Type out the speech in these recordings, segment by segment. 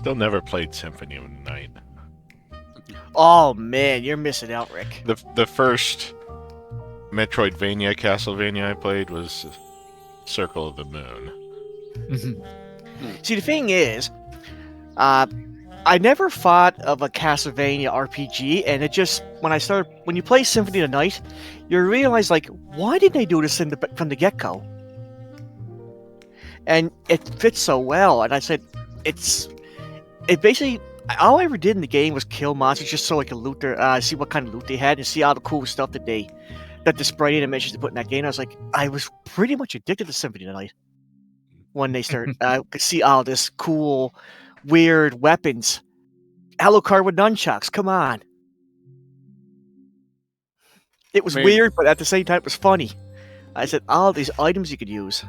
Still never played Symphony of the Night. Oh man, you're missing out, Rick. The first Metroidvania Castlevania I played was Circle of the Moon. See, the thing is, I never thought of a Castlevania RPG, and it just when you play Symphony of the Night, you realize like, why did they do this from the get-go? And it fits so well. And I said, it basically all I ever did in the game was kill monsters just so I could loot see what kind of loot they had and see all the cool stuff that the sprite animations they put in that game. I was like, I was pretty much addicted to Symphony of the Night when they start could see all this cool, weird weapons. Alucard with nunchucks, come on. It was weird, but at the same time, it was funny. I said, all these items you could use.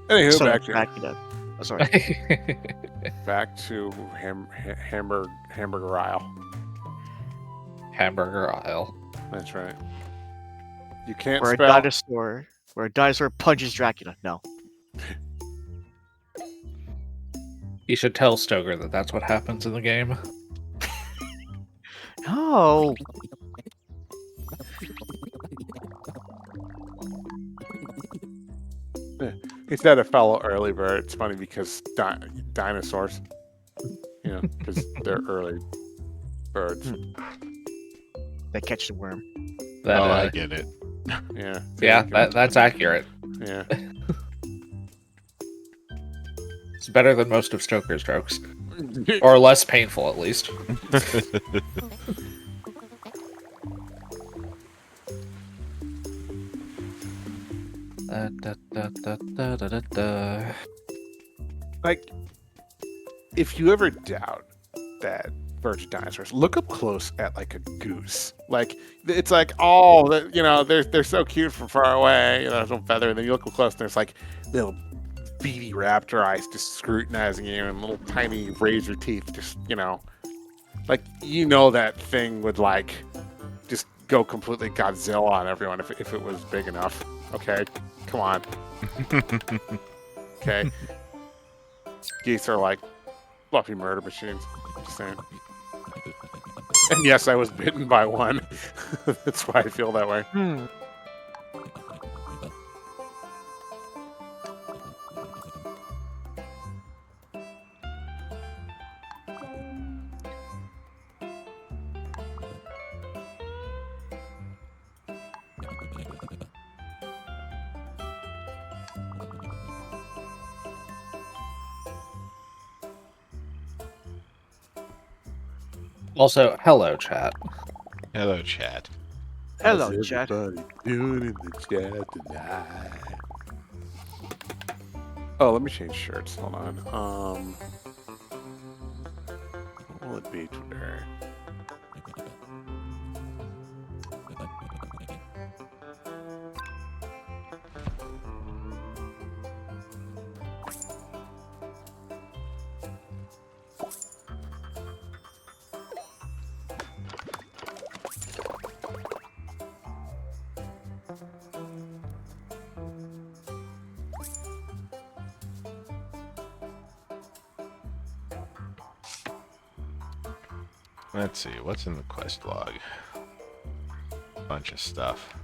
Anywho, So, back to oh, sorry. back to Hamburger Isle. Hamburger Isle. That's right. You can't Where spell. a dinosaur punches Dracula. No. You should tell Stoker that that's what happens in the game. No. He said a fellow early bird. It's funny because dinosaurs, because they're early birds. They catch the worm. That, I get it. Yeah. Yeah, that's accurate. Yeah. It's better than most of Stoker's jokes. Or less painful, at least. Like, if you ever doubt that birds are dinosaurs, look up close at like a goose. Like, it's like, oh, they're so cute from far away. There's no feather, and then you look up close, and there's like little beady raptor eyes just scrutinizing you, and little tiny razor teeth, just like that thing would like just go completely Godzilla on everyone if it was big enough. Okay, come on. Okay. Geese are like fluffy murder machines. Just saying. And yes, I was bitten by one. That's why I feel that way. Also, hello, chat. Hello, chat. Hello, How's chat. everybody doing in the chat tonight? Oh, let me change shirts. Hold on. What will it be today? Let's see, what's in the quest log? Bunch of stuff.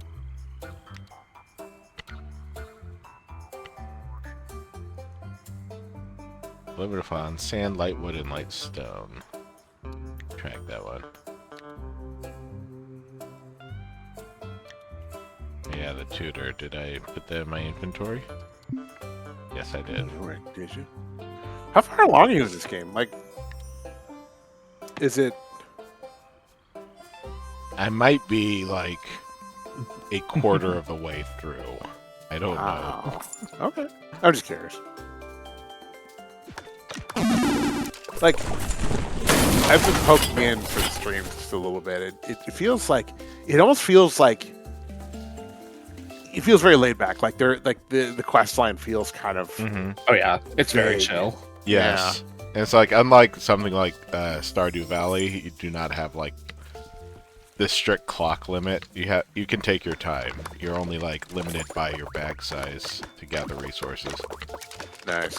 Delivered upon sand, light wood, and light stone. Track that one. Yeah, the tutor. Did I put that in my inventory? Yes, I did. Did you? How far along is this game? Like, is it? I might be like a quarter of the way through. I don't know. Okay. I'm just curious. Like, I've been poking in for the stream just a little bit. It feels like, it almost feels like, it feels very laid back. Like the quest line feels kind of. Oh yeah, it's very Vague. chill. Yes. And it's like, unlike something like Stardew Valley, you do not have like this strict clock limit. You can take your time. You're only like limited by your bag size to gather resources. Nice.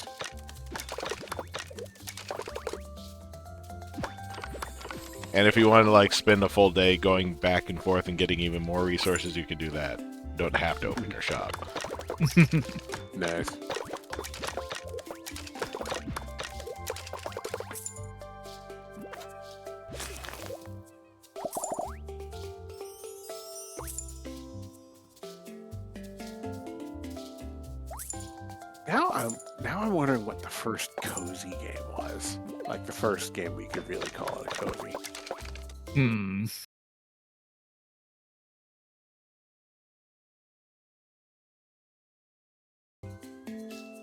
And if you want to like spend a full day going back and forth and getting even more resources, you can do that. You don't have to open your shop. Nice. Now I'm wondering what the first cozy game was. Like the first game we could really call it a cozy. Hmm.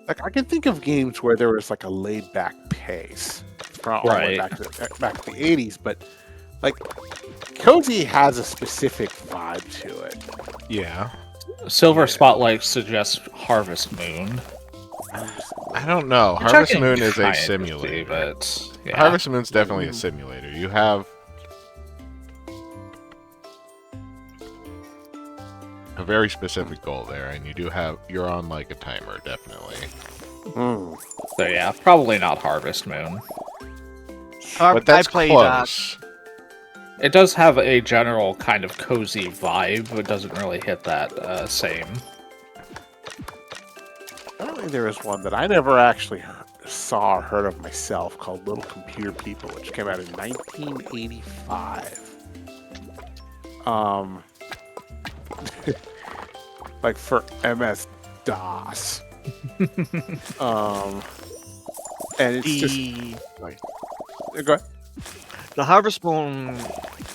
Like I can think of games where there was like a laid back pace from all the way Right. back to the 80s, but like cozy has a specific vibe to it. Yeah. Silver Yeah. Spotlight suggests Harvest Moon. I don't know. Which Harvest I can Moon is a kind of simulator. see, but yeah. Harvest Moon's definitely a simulator. You have a very specific goal there, and you're on like a timer, definitely. Mm. So yeah, probably not Harvest Moon. But that's I played. close. It does have a general kind of cozy vibe, but doesn't really hit that same. Apparently there was one that I never actually saw or heard of myself called Little Computer People, which came out in 1985. Like for MS-DOS. And it's just... Sorry. Go ahead. The Harvest Moon,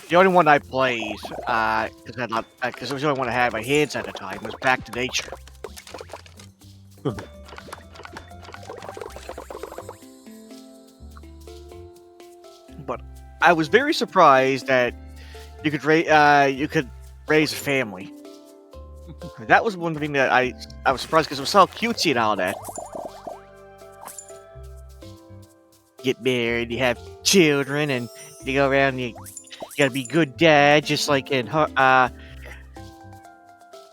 the only one I played, because it was the only one I had in my hands at the time, was Back to Nature. But I was very surprised that you could raise a family. That was one thing that I was surprised because it was so cutesy and all that. Get married, you have children, and you go around. And you gotta be good dad, just like in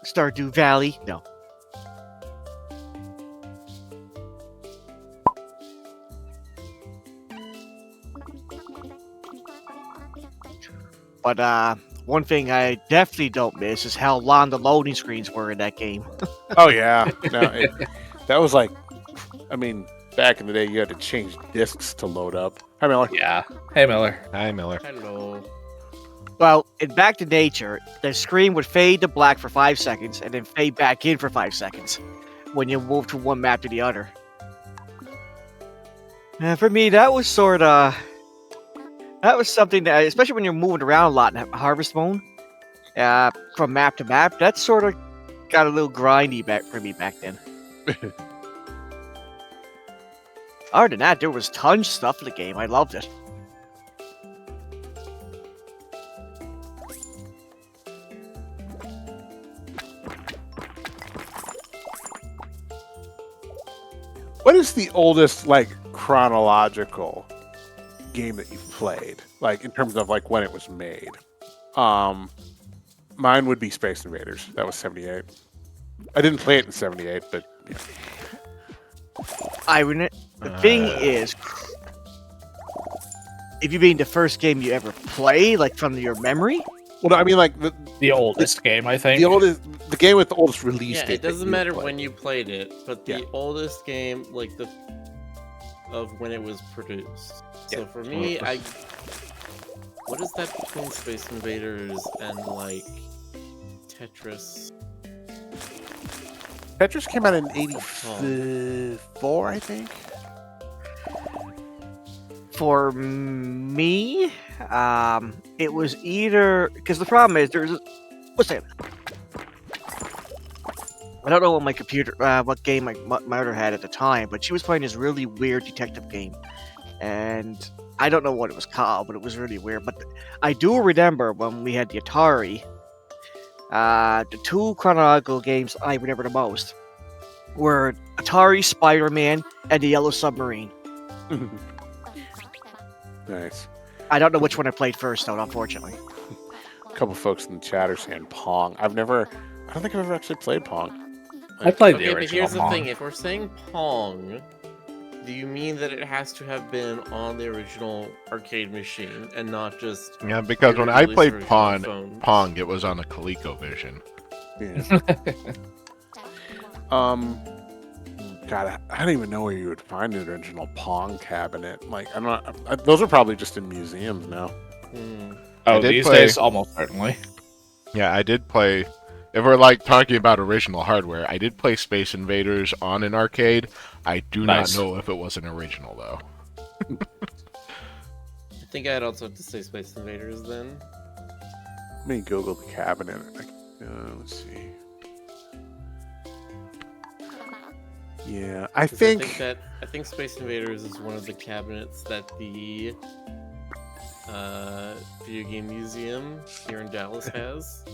Stardew Valley. No. But one thing I definitely don't miss is how long the loading screens were in that game. Oh, yeah. No, that was like... I mean, back in the day, you had to change discs to load up. Hi, Miller. Yeah. Hey, Miller. Hi, Miller. Hello. Well, in Back to Nature, the screen would fade to black for 5 seconds and then fade back in for 5 seconds when you move from one map to the other. And for me, that was something that, especially when you're moving around a lot in Harvest Moon, from map to map, that sort of got a little grindy for me back then. Other than that, there was tons of stuff in the game. I loved it. What is the oldest, like, chronological game that you've played? Like, in terms of, like, when it was made? Mine would be Space Invaders. That was 78. I didn't play it in 78, but... Yeah. The thing is, if you mean the first game you ever play, like from your memory, Well, no, I mean, like, The oldest game, I think. the game with the oldest release Yeah, date. it that doesn't you matter played. when you played it, but the Yeah. oldest game, like of when it was produced. So for me, what is that between Space Invaders and like Tetris? Tetris came out in 84, I think. for me, it was either because the problem is what's that? I don't know what my computer, what game my mother had at the time, but she was playing this really weird detective game, and I don't know what it was called, but it was really weird. But I do remember when we had the Atari, the two chronological games I remember the most were Atari Spider-Man and the Yellow Submarine. Nice. I don't know which one I played first, though, unfortunately. couple folks in the chat are saying Pong. I don't think I've ever actually played Pong. I played the Okay, but original here's the Pong. thing: if we're saying Pong, do you mean that it has to have been on the original arcade machine and not just? Yeah, because when the I release played version on phones? Pong, it was on a ColecoVision. Yeah. God, I don't even know where you would find an original Pong cabinet. Like, those are probably just in museums now. Hmm. Oh, did these play- days, almost certainly. Yeah, I did play. If we're like talking about original hardware, I did play Space Invaders on an arcade. I do Nice. not know if it was an original though. I think I'd also have to say Space Invaders then. Let me Google the cabinet. Let's see. Yeah, I 'Cause think I think Space Invaders is one of the cabinets that the video game museum here in Dallas has.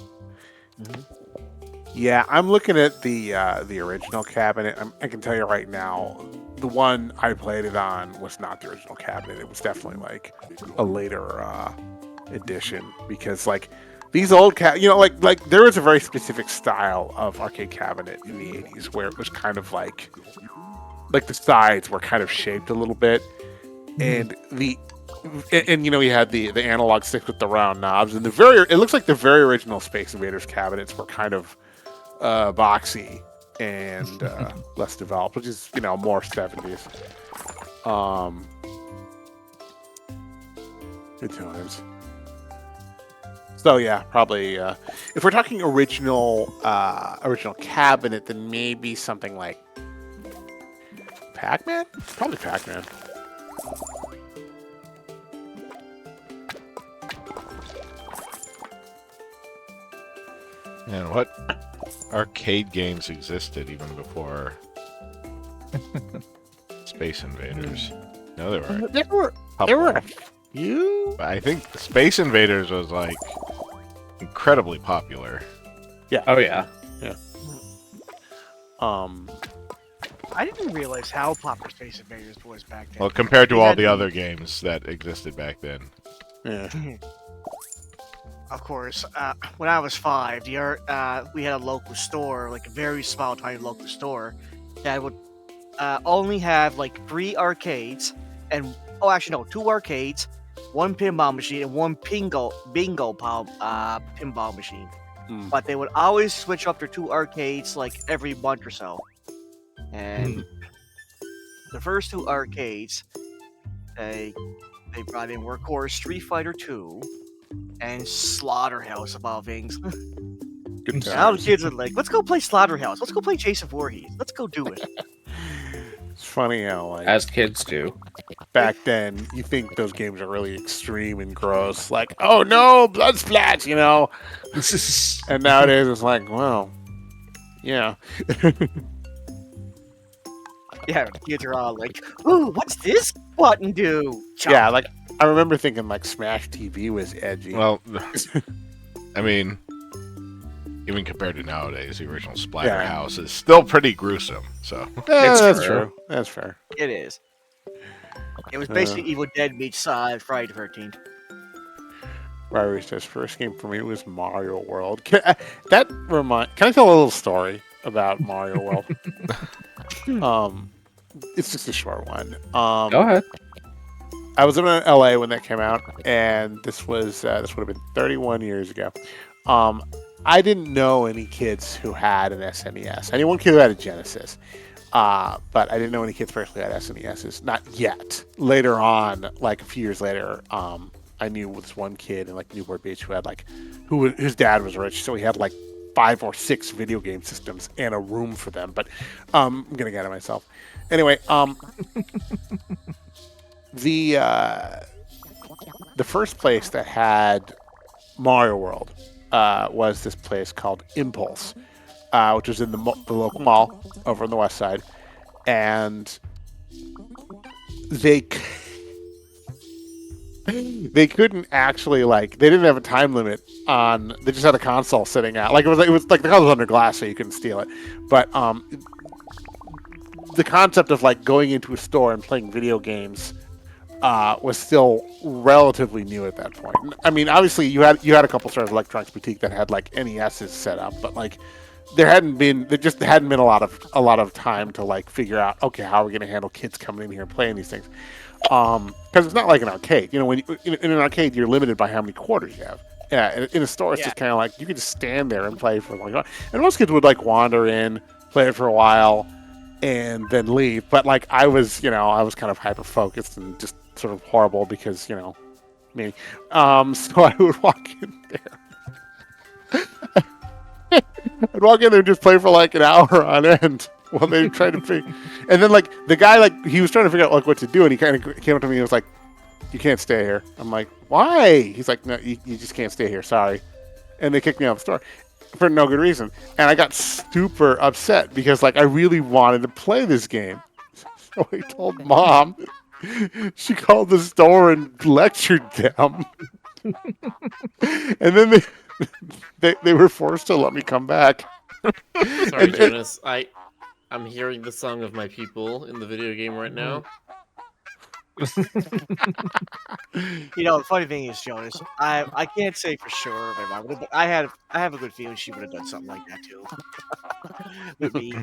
Yeah, I'm looking at the original cabinet. I can tell you right now, the one I played it on was not the original cabinet. It was definitely like a later edition because like these old like there was a very specific style of arcade cabinet in the 80s where it was kind of like the sides were kind of shaped a little bit, and you had the analog sticks with the round knobs, and it looks like the very original Space Invaders cabinets were kind of boxy and less developed, which is more 70s. Good times. So yeah, probably if we're talking original cabinet, then maybe something like Pac-Man? Probably Pac-Man. And what arcade games existed even before Space Invaders? No, there were. There were a few. I think Space Invaders was like incredibly popular. Oh yeah. I didn't realize how popular Space Invaders was back then. Well, compared to They all had- the other games that existed back then. Yeah. Of course, when I was 5, we had a local store, like a very small, tiny local store, that would only have like 3 arcades, and 2 arcades, 1 pinball machine, and 1 bingo pinball machine. Mm. But they would always switch up their 2 arcades like every month or so. And the first 2 arcades, they brought in Workhorse Street Fighter 2 and Slaughterhouse of all things. Good And all the times. kids are like, let's go play Slaughterhouse. Let's go play Jason Voorhees. Let's go do it. It's funny how like As kids do. back then you think those games are really extreme and gross, like oh no, blood splats, and nowadays it's like, well, yeah. Yeah, the kids are all like, ooh, what's this button do? Chomp. Yeah, like I remember thinking like Smash TV was edgy. Well, I mean, even compared to nowadays, the original Splatterhouse is still pretty gruesome. So yeah, it's that's true. true. That's fair. It is. It was basically Evil Dead meets Friday the 13th. Ryrie says first game for me was Mario World. Can I tell a little story about Mario World? It's just a short one. Go ahead. I was in LA when that came out, and this would have been 31 years ago. I didn't know any kids who had an SNES. I knew one kid who had a Genesis, but I didn't know any kids personally who had SNESs. Not yet. Later on, like a few years later, I knew this one kid in like Newport Beach who had his dad was rich, so he had like 5 or 6 video game systems and a room for them. But I'm gonna get it myself. Anyway, the first place that had Mario World was this place called Impulse, which was in the local mall over on the west side, and they couldn't actually they didn't have a time limit on. They just had a console sitting out. It was like the console was under glass, so you couldn't steal it. But the concept of going into a store and playing video games was still relatively new at that point. I mean, obviously you had a couple stores of Electronics Boutique that had like NESs set up, but like there just hadn't been a lot of time to like figure out, okay, how are we going to handle kids coming in here and playing these things? Because it's not like an arcade. You know, when in an arcade you're limited by how many quarters you have. Yeah, in a store it's just kind of like you could just stand there and play for a long time. And most kids would like wander in, play it for a while, and then leave. But like I was kind of hyper focused and just sort of horrible because me. So I would walk in there. I'd walk in there and just play for like an hour on end while they tried to figure. And then like the guy, like he was trying to figure out like what to do, and he kind of came up to me and was like, "You can't stay here." I'm like, "Why?" He's like, "No, you just can't stay here. Sorry." And they kicked me out of the store for no good reason. And I got super upset because like I really wanted to play this game. So I told Mom. She called the store and lectured them. And then they were forced to let me come back. Sorry, Jonas. I'm hearing the song of my people in the video game right now. The funny thing is, Jonas, I can't say for sure if I would have, but I have a good feeling she would have done something like that too with me.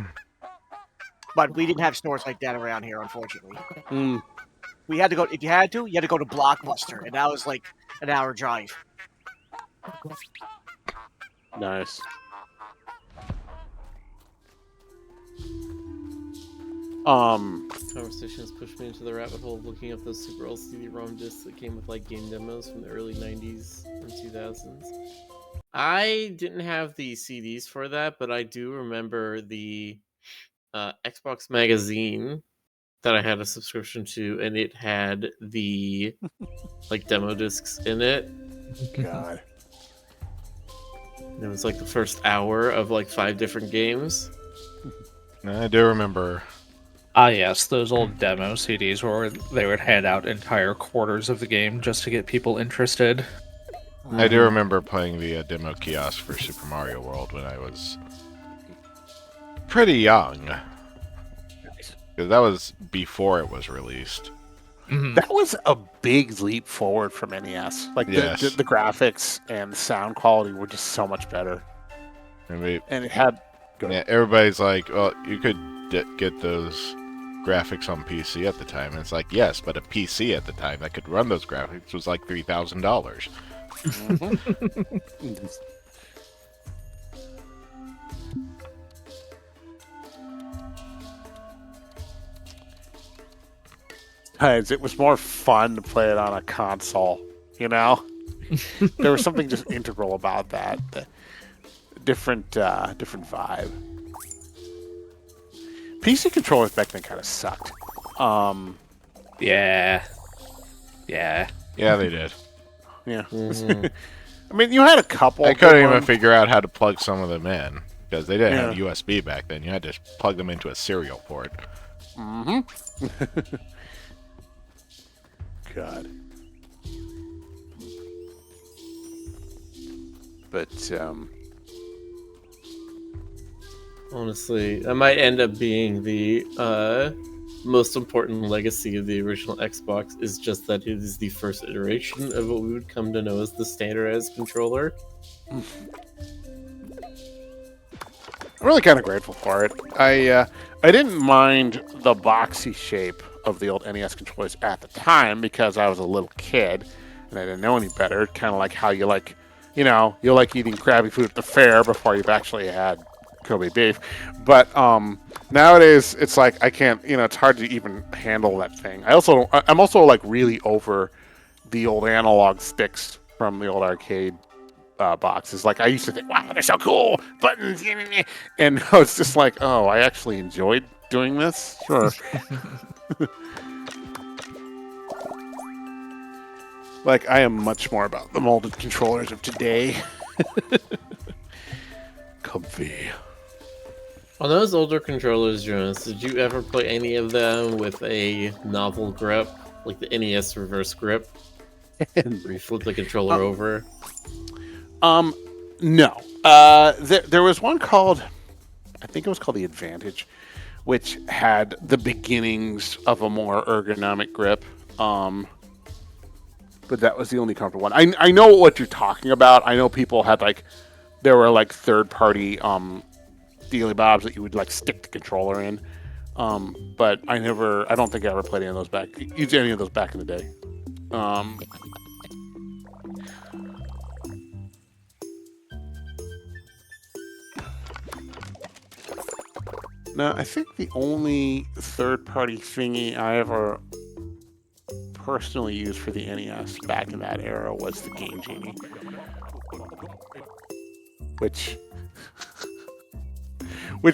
But we didn't have stores like that around here, unfortunately. We had to go. If you had to go to Blockbuster, and that was like an hour drive. Nice. Conversations pushed me into the rabbit hole of looking up those Super old CD-ROM discs that came with like game demos from the early 90s and 2000s. I didn't have the CDs for that, but I do remember the Xbox magazine that I had a subscription to, and it had the like demo discs in it. God. And it was like the first hour of like 5 different games. I do remember. Ah, yes, those old demo CDs where they would hand out entire quarters of the game just to get people interested. I do remember playing the demo kiosk for Super Mario World when I was pretty young. Because that was before it was released. That was a big leap forward from NES. Like Yes. the graphics and the sound quality were just so much better. And And it had. yeah, everybody's like, "Well, you could get those graphics on PC at the time." And it's like, yes, but a PC at the time that could run those graphics was like $3,000. It was more fun to play it on a console, There was something just integral about that. The different vibe. PC controllers back then kind of sucked. Yeah. Yeah, they did. Yeah. Mhm. I mean, you had a couple. I couldn't good even ones. figure out how to plug some of them in because they didn't have Yeah. USB back then. You had to plug them into a serial port. God. But Honestly, that might end up being the most important legacy of the original Xbox, is just that it is the first iteration of what we would come to know as the standardized controller. I'm really kind of grateful for it. I didn't mind the boxy shape of the old NES controllers at the time because I was a little kid and I didn't know any better. Kind of like how you like eating crabby food at the fair before you've actually had Kobe beef. But nowadays it's like I can't. It's hard to even handle that thing. I'm also like really over the old analog sticks from the old arcade boxes. Like I used to think, wow, they're so cool, buttons, and now it's just like, oh, I actually enjoyed doing this. Sure. Like I am much more about the molded controllers of today. Comfy. On those older controllers, Jonas, did you ever play any of them with a novel grip, like the NES reverse grip, where you flip the controller over? No. There was one called, I think it was called the Advantage, which had the beginnings of a more ergonomic grip But that was the only comfortable one. I know what you're talking about. I know people had like there were like third party dealy bobs that you would like stick the controller in. But I don't think I ever played any of those back in the day. No, I think the only third party thingy I ever personally used for the NES back in that era was the Game Genie. Which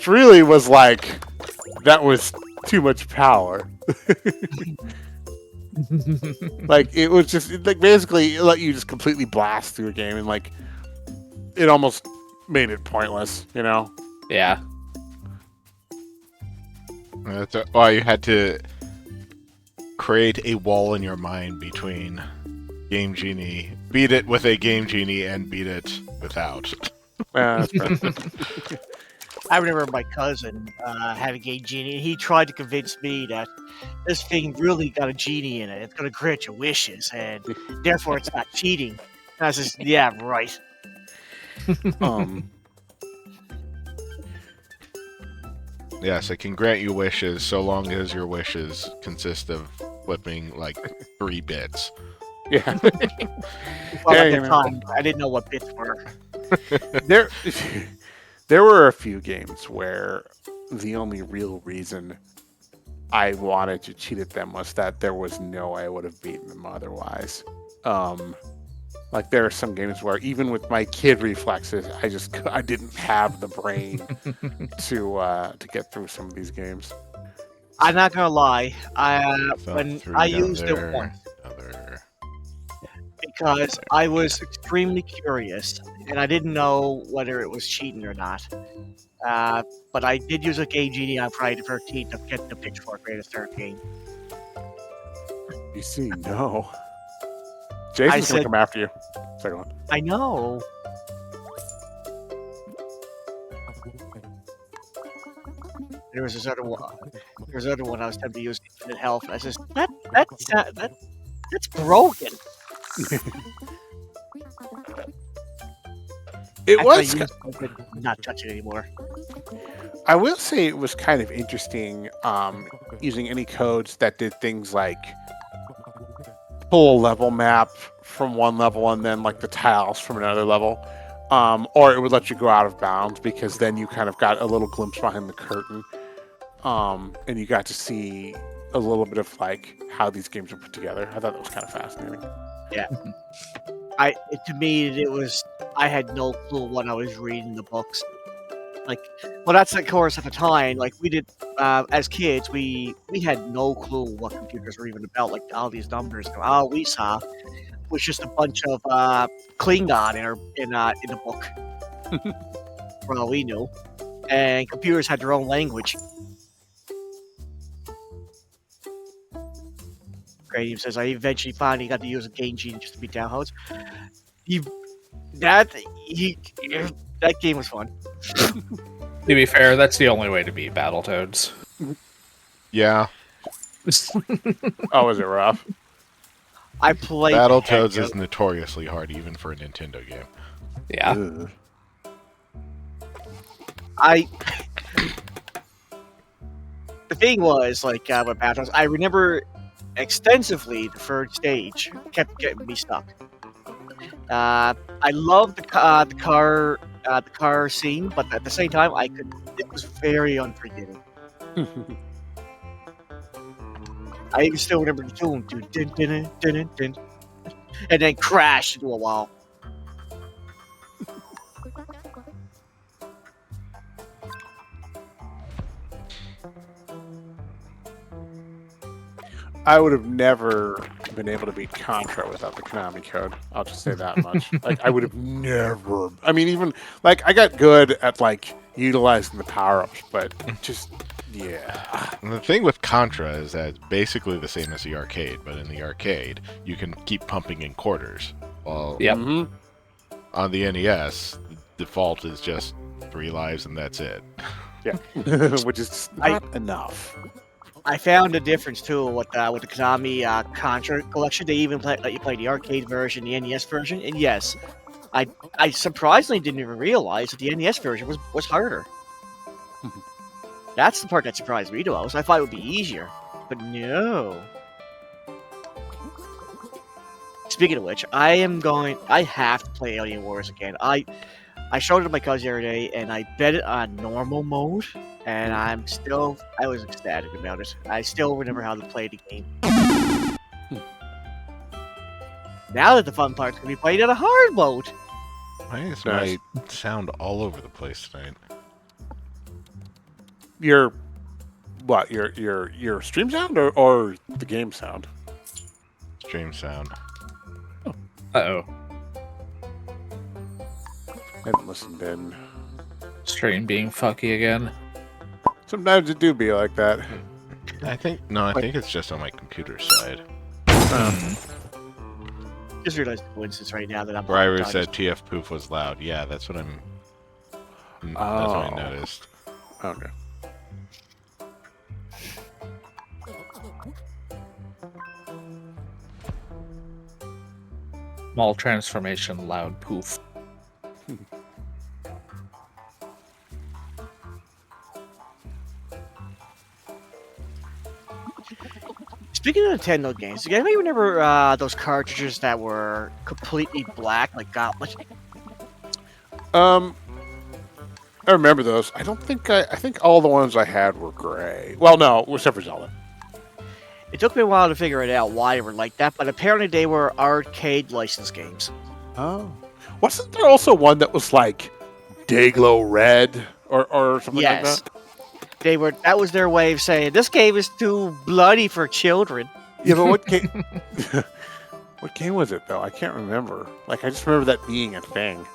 really was like, that was too much power. Like, it was just, like, basically, it let you just completely blast through a game, and, like, it almost made it pointless, you know? Yeah. Well, you had to create a wall in your mind between Game Genie, beat it with a Game Genie, and beat it without. That's right. I remember my cousin had a Game Genie, and he tried to convince me that this thing really got a genie in it. It's going to grant your wishes, and therefore it's not cheating. And I says, yeah, right. Yes, it can grant you wishes so long as your wishes consist of flipping like 3 bits. Yeah. Well, Yeah, at you the know. time, I didn't know what bits were. There were a few games where the only real reason I wanted to cheat at them was that there was no way I would have beaten them otherwise. Like there are some games where even with my kid reflexes, I didn't have the brain to get through some of these games. I'm not gonna lie. So When 3 I down used it there, once another- because I was extremely curious and I didn't know whether it was cheating or not. But I did use a Game Genie on Friday the 13th to get the Pitchfork Greatest Third game. You see, no. Jason's gonna said- come after you. Second one. I know. There was this other one. There was another one I was tempted to use Infinite Health. And I says that's broken. It After I was. used it, I could not touch it anymore. I will say it was kind of interesting using any codes that did things like pull a level map from one level and then like the tiles from another level. Or it would let you go out of bounds because then you kind of got a little glimpse behind the curtain. And you got to see a little bit of like how these games are put together. I thought that was kind of fascinating. To me, it was. I had no clue when I was reading the books. Like, well, that's of course at the time. Like we did as kids, we had no clue what computers were even about. Like all these numbers. All we saw was just a bunch of Klingon in the book. For all we knew, and computers had their own language. Gradium says, I eventually finally got to use a Game Genie just to beat down hoes. That game was fun. To be fair, that's the only way to beat Battletoads. Yeah, Oh, was it rough? I played the heck Battletoads out- is notoriously hard even for a Nintendo game. Yeah. Ugh. The thing was, like, with Battletoads, I remember extensively the third stage kept getting me stuck. I loved the car scene, but at the same time, it was very unforgiving. I even still remember the tune, dude, dun, dun, dun, dun, dun, and then crashed into a wall. I would have never been able to beat Contra without the Konami code. I'll just say that much. Like, I would have never. I mean, even like I got good at like utilizing the power ups, but just yeah. And the thing with Contra is that it's basically the same as the arcade, but in the arcade, you can keep pumping in quarters. While Yep. Mhm. on the NES, the default is just 3 lives and that's it. Yeah, which is not enough. I found a difference too with the Konami Contra collection. They even let you play the arcade version, the NES version, and yes, I surprisingly didn't even realize that the NES version was harder. That's the part that surprised me the most. I thought it would be easier, but no. Speaking of which, I have to play Alien Wars again. I showed it to my cousin the other day, and I bet it on normal mode, and I was ecstatic about it. I still remember how to play the game. Now that the fun part's gonna be played on a hard mode. Why is Nice. my sound all over the place tonight? Your what? Your stream sound or the game sound? Stream sound. Uh-oh. I haven't listened in. Stream being fucky again. Sometimes it do be like that. I think it's just on my computer side. Just realized the coincidence right now that I'm. Ryder said TF Poof was loud. Yeah, that's what that's what I noticed. Okay. Small transformation, loud poof. Speaking of Nintendo games, do you guys remember those cartridges that were completely black, like Gauntlet? I remember those. I don't think I think all the ones I had were gray. Well, no, except for Zelda. It took me a while to figure it out why they were like that, but apparently they were arcade license games. Oh. Wasn't there also one that was like Dayglow Red or something like Yes. that? That was their way of saying this game is too bloody for children. Yeah, but what game? What game was it though? I can't remember. Like I just remember that being a thing.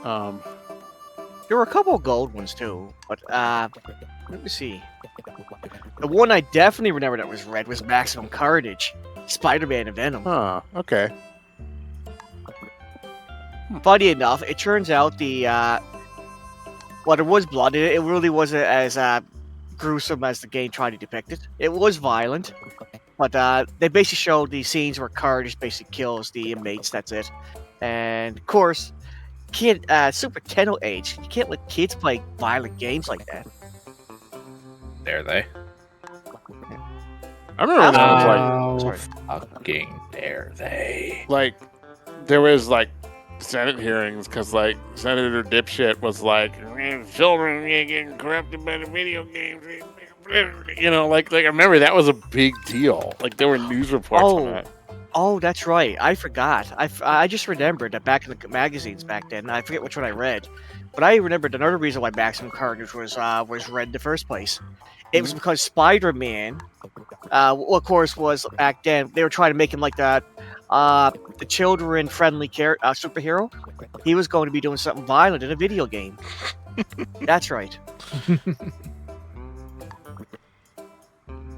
There were a couple of gold ones too, but let me see. The one I definitely remember that was red was Maximum Carnage, Spider-Man and Venom. Huh. Okay. Funny enough, it turns out there was blood in it. It really wasn't as gruesome as the game tried to depict it. It was violent, but they basically showed the scenes where Carnage basically kills the inmates. That's it. And of course, Super Nintendo age, you can't let kids play violent games like that. Dare they? I remember when that was How sorry. fucking dare they? like there was like Senate hearings because like Senator Dipshit was like children are getting corrupted by the video games. You know, like I remember that was a big deal. Like there were news reports on that. Oh, that's right. I forgot. I just remembered that back in the magazines back then. I forget which one I read, but I remembered another reason why Maximum Carnage was read in the first place. It was because Spider-Man, of course, was back then. They were trying to make him like the children-friendly superhero. He was going to be doing something violent in a video game. That's right.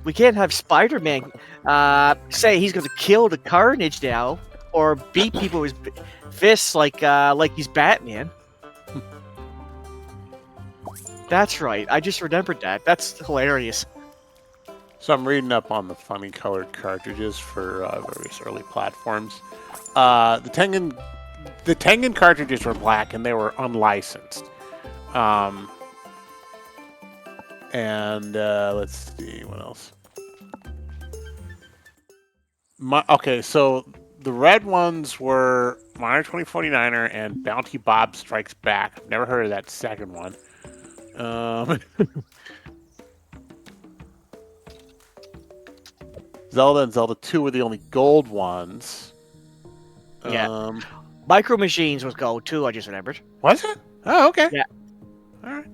We can't have Spider-Man say he's going to kill the Carnage now or beat people with his fists like he's Batman. That's right. I just remembered that. That's hilarious. So I'm reading up on the funny colored cartridges for various early platforms. The Tengen cartridges were black and they were unlicensed. And let's see what else. Okay, so the red ones were Miner 2049er and Bounty Bob Strikes Back. I've never heard of that second one. Zelda and Zelda 2 were the only gold ones. Yeah. Micro Machines was gold too, I just remembered. Was it? Oh, okay. Yeah. All right.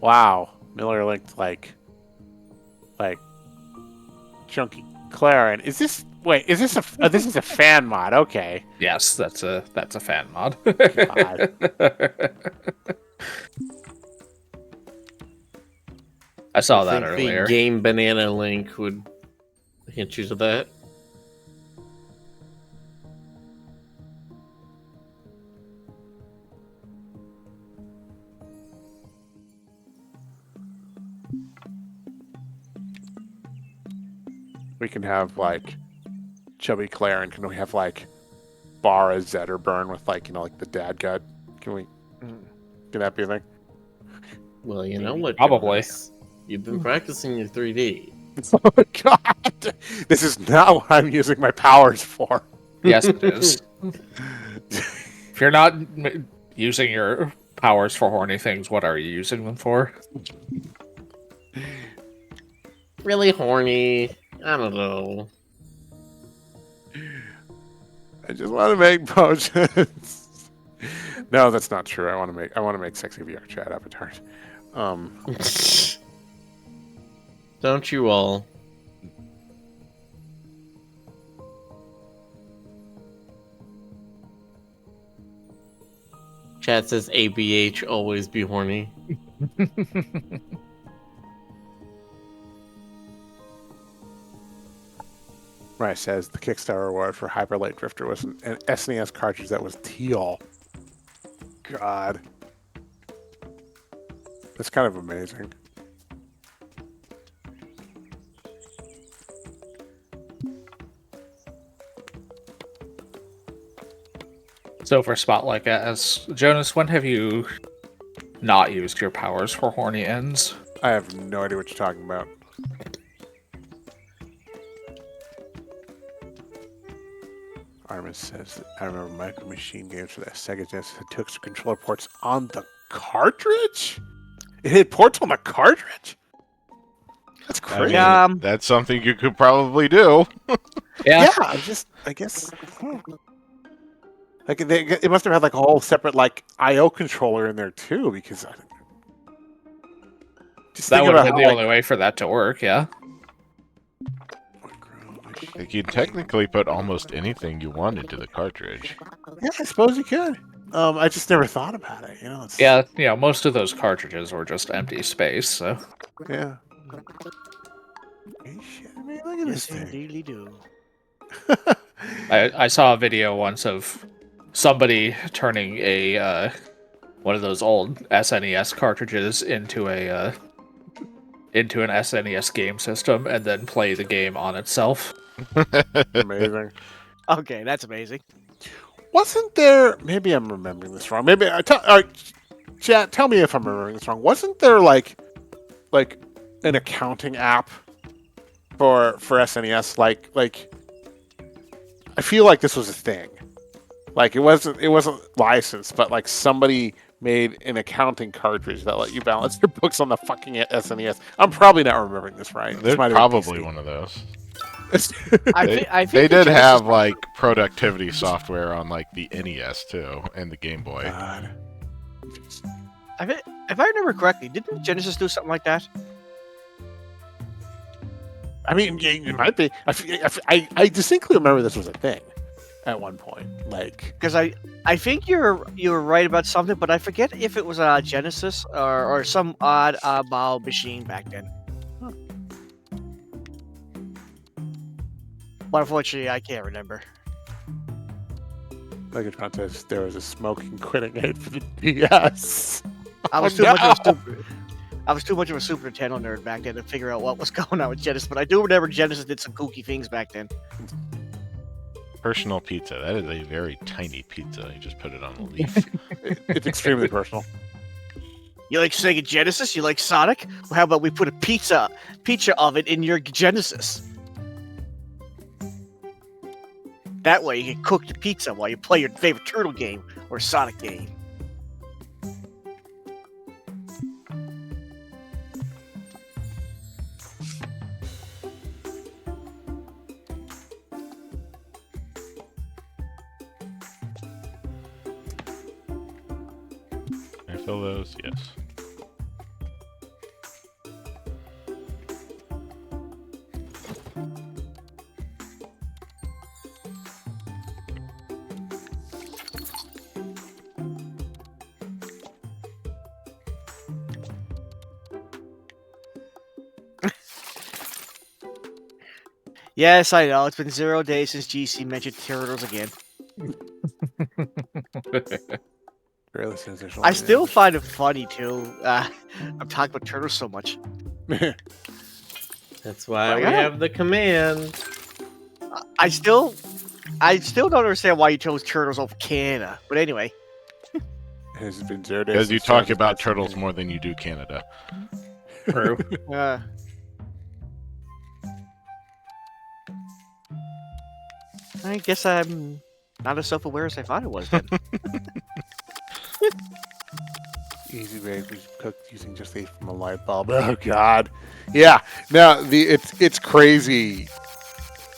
Wow. Miller linked like Chunky Clarin. Is this this is a fan mod? Okay. Yes, that's a fan mod. I saw that think earlier. The Game Banana link would hint you to that. We can have like Chubby Claire, and can we have like Bara Zetterburn with like like the dad gut? Can that be a thing? Well, you know what? Probably. Jonas? You've been practicing your 3D. Oh my god! This is not what I'm using my powers for. Yes, it is. If you're not using your powers for horny things, what are you using them for? Really horny. I don't know. I just want to make potions. No, that's not true. I want to make sexy VR chat avatars. Don't you all? Chat says ABH, always be horny. Right, says the Kickstarter reward for Hyper Light Drifter was an SNES cartridge that was teal. God. That's kind of amazing. So for Spotlight as Jonas, when have you not used your powers for horny ends? I have no idea what you're talking about. Armin says, I remember Micro Machine games for that Sega Genesis that took some controller ports on the cartridge? It had ports on the cartridge? That's I crazy. mean, that's something you could probably do. Yeah. I guess. Like it must have had like a whole separate like I/O controller in there too, because just That think would have about been how, the only way for that to work, yeah. Like, you technically put almost anything you want into the cartridge. Yeah, I suppose you could. I just never thought about it. It's, Yeah, most of those cartridges were just empty space, so. Yeah. Hey, shit, I mean, look at this Yes, thing. indeed do. I saw a video once of somebody turning a one of those old SNES cartridges into an SNES game system and then play the game on itself. Amazing. Okay, that's amazing. Wasn't there? Maybe I'm remembering this wrong. Maybe chat. Tell me if I'm remembering this wrong. Wasn't there like an accounting app for SNES? Like I feel like this was a thing. Like it wasn't licensed, but like somebody made an accounting cartridge that let you balance your books on the fucking SNES. I'm probably not remembering this right. There's probably one of those. I think They the did Genesis- have like productivity software on like the NES too, and the Game Boy. God. If I remember correctly, didn't Genesis do something like that? I mean, it might be. I distinctly remember this was a thing at one point. Like, Because I think you're right about something, but I forget if it was a Genesis or some odd oddball machine back then. But unfortunately, I can't remember. like a contest, there was a smoking quitting aid for the DS. I was too much of a Super Nintendo nerd back then to figure out what was going on with Genesis. But I do remember Genesis did some kooky things back then. Personal pizza. That is a very tiny pizza. You just put it on a leaf. It's extremely personal. You like Sega Genesis? You like Sonic? Well, how about we put a pizza oven in your Genesis? That way you can cook the pizza while you play your favorite Turtle game or Sonic game. Can I fill those? Yes. Yes, I know. It's been 0 days since GC mentioned Turtles again. Really sensational. I still find it funny, too. I'm talking about Turtles so much. That's why Oh, we yeah. have the command. I still don't understand why you chose turtles over Canada. But anyway, It has been 0 days. Because you since talk Travis about got turtles something. more than you do Canada. True. uh, I guess I'm not as self-aware as I thought I was then. Easy way we cooked using just a from a light bulb. Oh God, yeah. Now it's crazy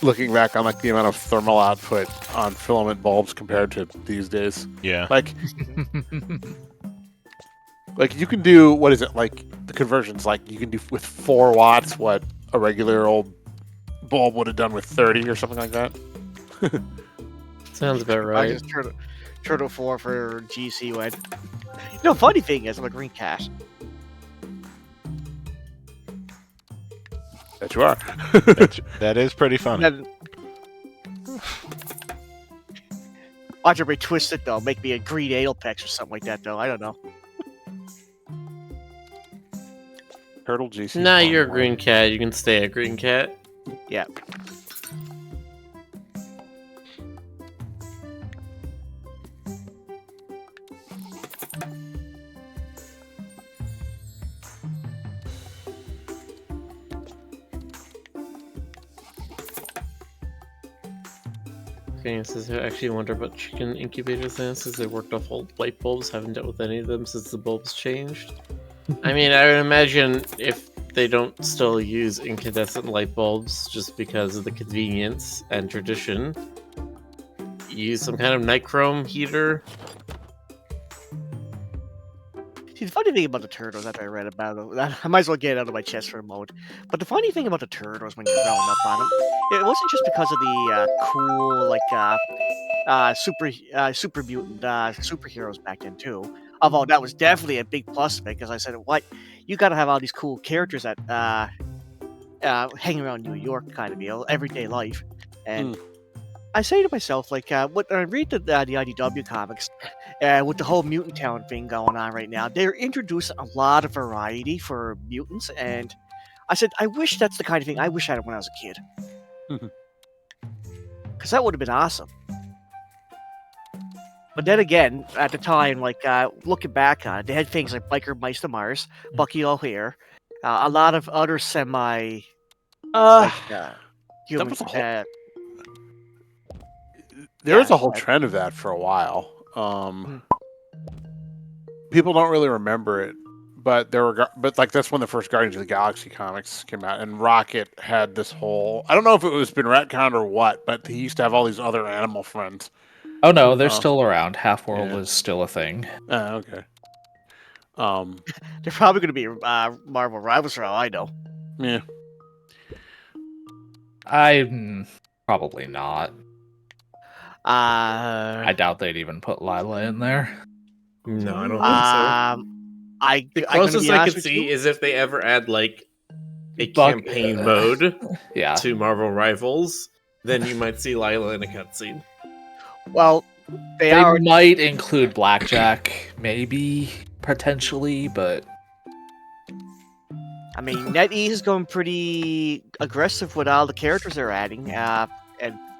looking back on like the amount of thermal output on filament bulbs compared to these days. Yeah. Like you can do what is it like the conversions like you can do with 4 watts what a regular old bulb would have done with 30 or something like that. Sounds about I right. just turtle 4 for GC when. You know, funny thing is, I'm a green cat. That you are. That is pretty funny. Then, watch everybody twist it though, make me a green Adelpex or something like that though. I don't know. Turtle GC. Nah, you're a green cat. You can stay a green cat. Yeah. Okay, it says I actually wonder about chicken incubators then, since they worked off old light bulbs. Haven't dealt with any of them since the bulbs changed. I mean, I would imagine if they don't still use incandescent light bulbs just because of the convenience and tradition, use some kind of nichrome heater. See, the funny thing about the turtles that I read about, I might as well get it out of my chest for a moment. But the funny thing about the turtles when you're growing up on them, it wasn't just because of the cool, like, super mutant superheroes back then too. Although that was definitely a big plus of it, because I said, "What? You got to have all these cool characters that hang around New York, kind of deal, everyday life." And I say to myself, like, when I read the IDW comics, with the whole mutant town thing going on right now, they're introducing a lot of variety for mutants, and I said, I wish that's the kind of thing I wish I had when I was a kid. Mhm. Because that would have been awesome. But then again, at the time, like, looking back on it, they had things like Biker Meister Mars, Bucky O'Hare, a lot of other semi, like, human, was a whole- There was yeah, a whole trend of that for a while. People don't really remember it, but but like that's when the first Guardians of the Galaxy comics came out, and Rocket had this whole. I don't know if it was been retconned or what, but he used to have all these other animal friends. Oh no, they're Oh. still around. Half World Yeah. is still a thing. Okay. they're probably going to be Marvel Rivals for all I know. Yeah. Probably not. I doubt they'd even put Lila in there. No, I don't think so. The I'm gonna closest be I honest could with see you. is if they ever add like a Buck- campaign mode Yeah. to Marvel Rivals, then you might see Lila in a cutscene. Well, they They are. might include Blackjack, maybe, potentially, but I mean, NetEase is going pretty aggressive with all the characters they're adding, and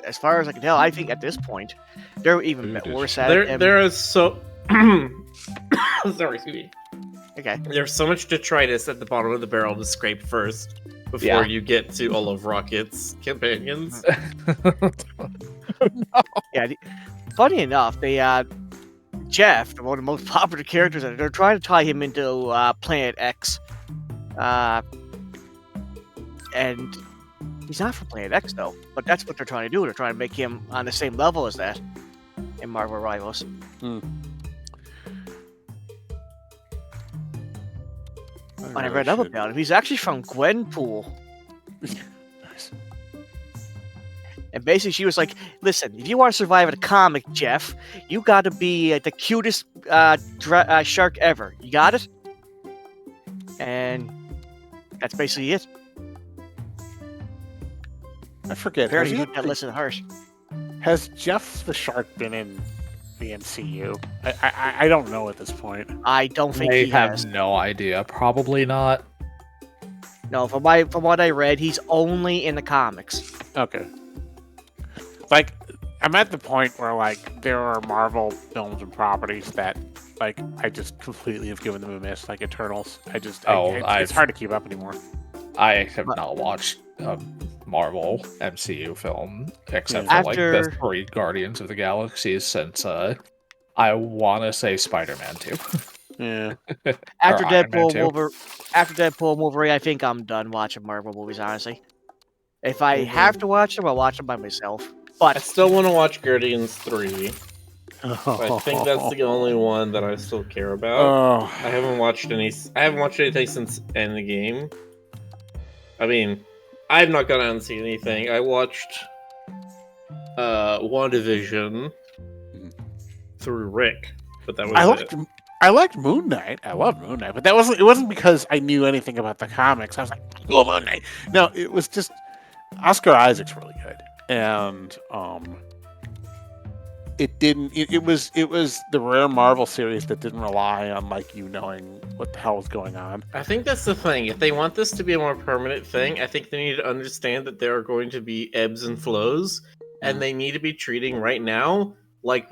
as far as I can tell, I think at this point they're even Dude, worse at it. There is so sorry, excuse me. Okay. There's so much detritus at the bottom of the barrel to scrape first before Yeah. you get to all of Rocket's companions. Yeah. Funny enough, they Jeff, one of the most popular characters, they're trying to tie him into Planet X, and he's not from Planet X though. But that's what they're trying to do. They're trying to make him on the same level as that in Marvel Rivals. When I read up about him, he's actually from Gwenpool. Nice. And basically, she was like, "Listen, if you want to survive in a comic, Jeff, you got to be the cutest shark ever. You got it?" And that's basically it. I forget. Apparently, you can't listen to hers. Has Jeff the Shark been in the MCU? I don't know at this point. I don't think I he have has. no idea. Probably not. No, from what I read, he's only in the comics. Okay. Like, I'm at the point where like there are Marvel films and properties that like I just completely have given them a miss, like Eternals. It's hard to keep up anymore. I have not watched a Marvel MCU film except Yeah. for like the 3 Guardians of the Galaxy since I want to say Spider-Man 2. Yeah. After Or Iron Man 2. After Deadpool and Wolverine, I think I'm done watching Marvel movies. Honestly, if I Mhm. have to watch them, I'll watch them by myself. I But still want to watch Guardians 3. I think that's the only one that I still care about. Oh. I haven't watched anything since Endgame. I mean, I've not gone out and seen anything. I watched WandaVision through Rick, but that was it. I liked Moon Knight. I love Moon Knight, but it wasn't because I knew anything about the comics. I was like, oh, Moon Knight. No, it was just Oscar Isaac's really good, and it was the rare Marvel series that didn't rely on like you knowing what the hell was going on. I think that's the thing. If they want this to be a more permanent thing, I think they need to understand that there are going to be ebbs and flows, and they need to be treating right now like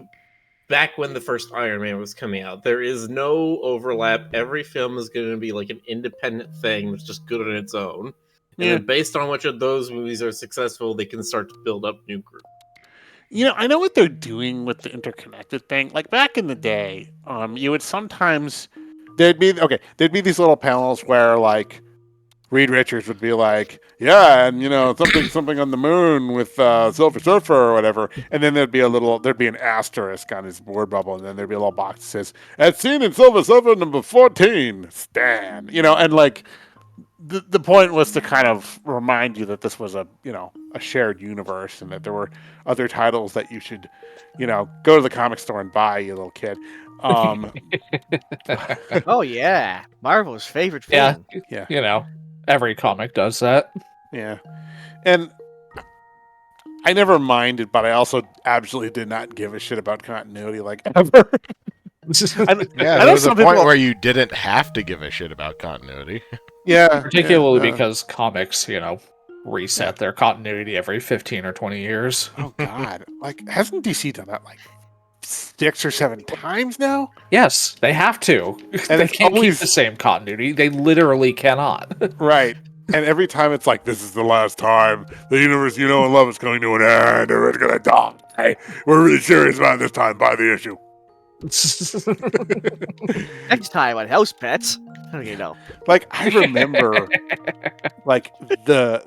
back when the first Iron Man was coming out. There is no overlap. Every film is going to be like an independent thing that's just good on its own. And then based on which of those movies are successful, they can start to build up new groups. You know, I know what they're doing with the interconnected thing. Like back in the day, you would sometimes there'd be these little panels where like Reed Richards would be like, yeah, and you know, something on the moon with Silver Surfer or whatever, and then there'd be an asterisk on his word bubble, and then there'd be a little box that says, as seen in Silver Surfer number 14, Stan. You know, and like the point was to kind of remind you that this was a shared universe, and that there were other titles that you should, go to the comic store and buy, you little kid. oh yeah, Marvel's favorite thing. Yeah, you know, every comic does that. Yeah, and I never minded, but I also absolutely did not give a shit about continuity, like ever. There was a point where you didn't have to give a shit about continuity. Yeah, particularly because comics, reset their continuity every 15 or 20 years. Oh God! Like, hasn't DC done that like 6 or 7 times now? Yes, they have to. And they can't keep the same continuity. They literally cannot. Right. And every time it's like, this is the last time the universe you know and love is going to an end, or it's gonna die. Hey, we're really serious about this time. Buy the issue. Next time on House Pets, Like I remember, like the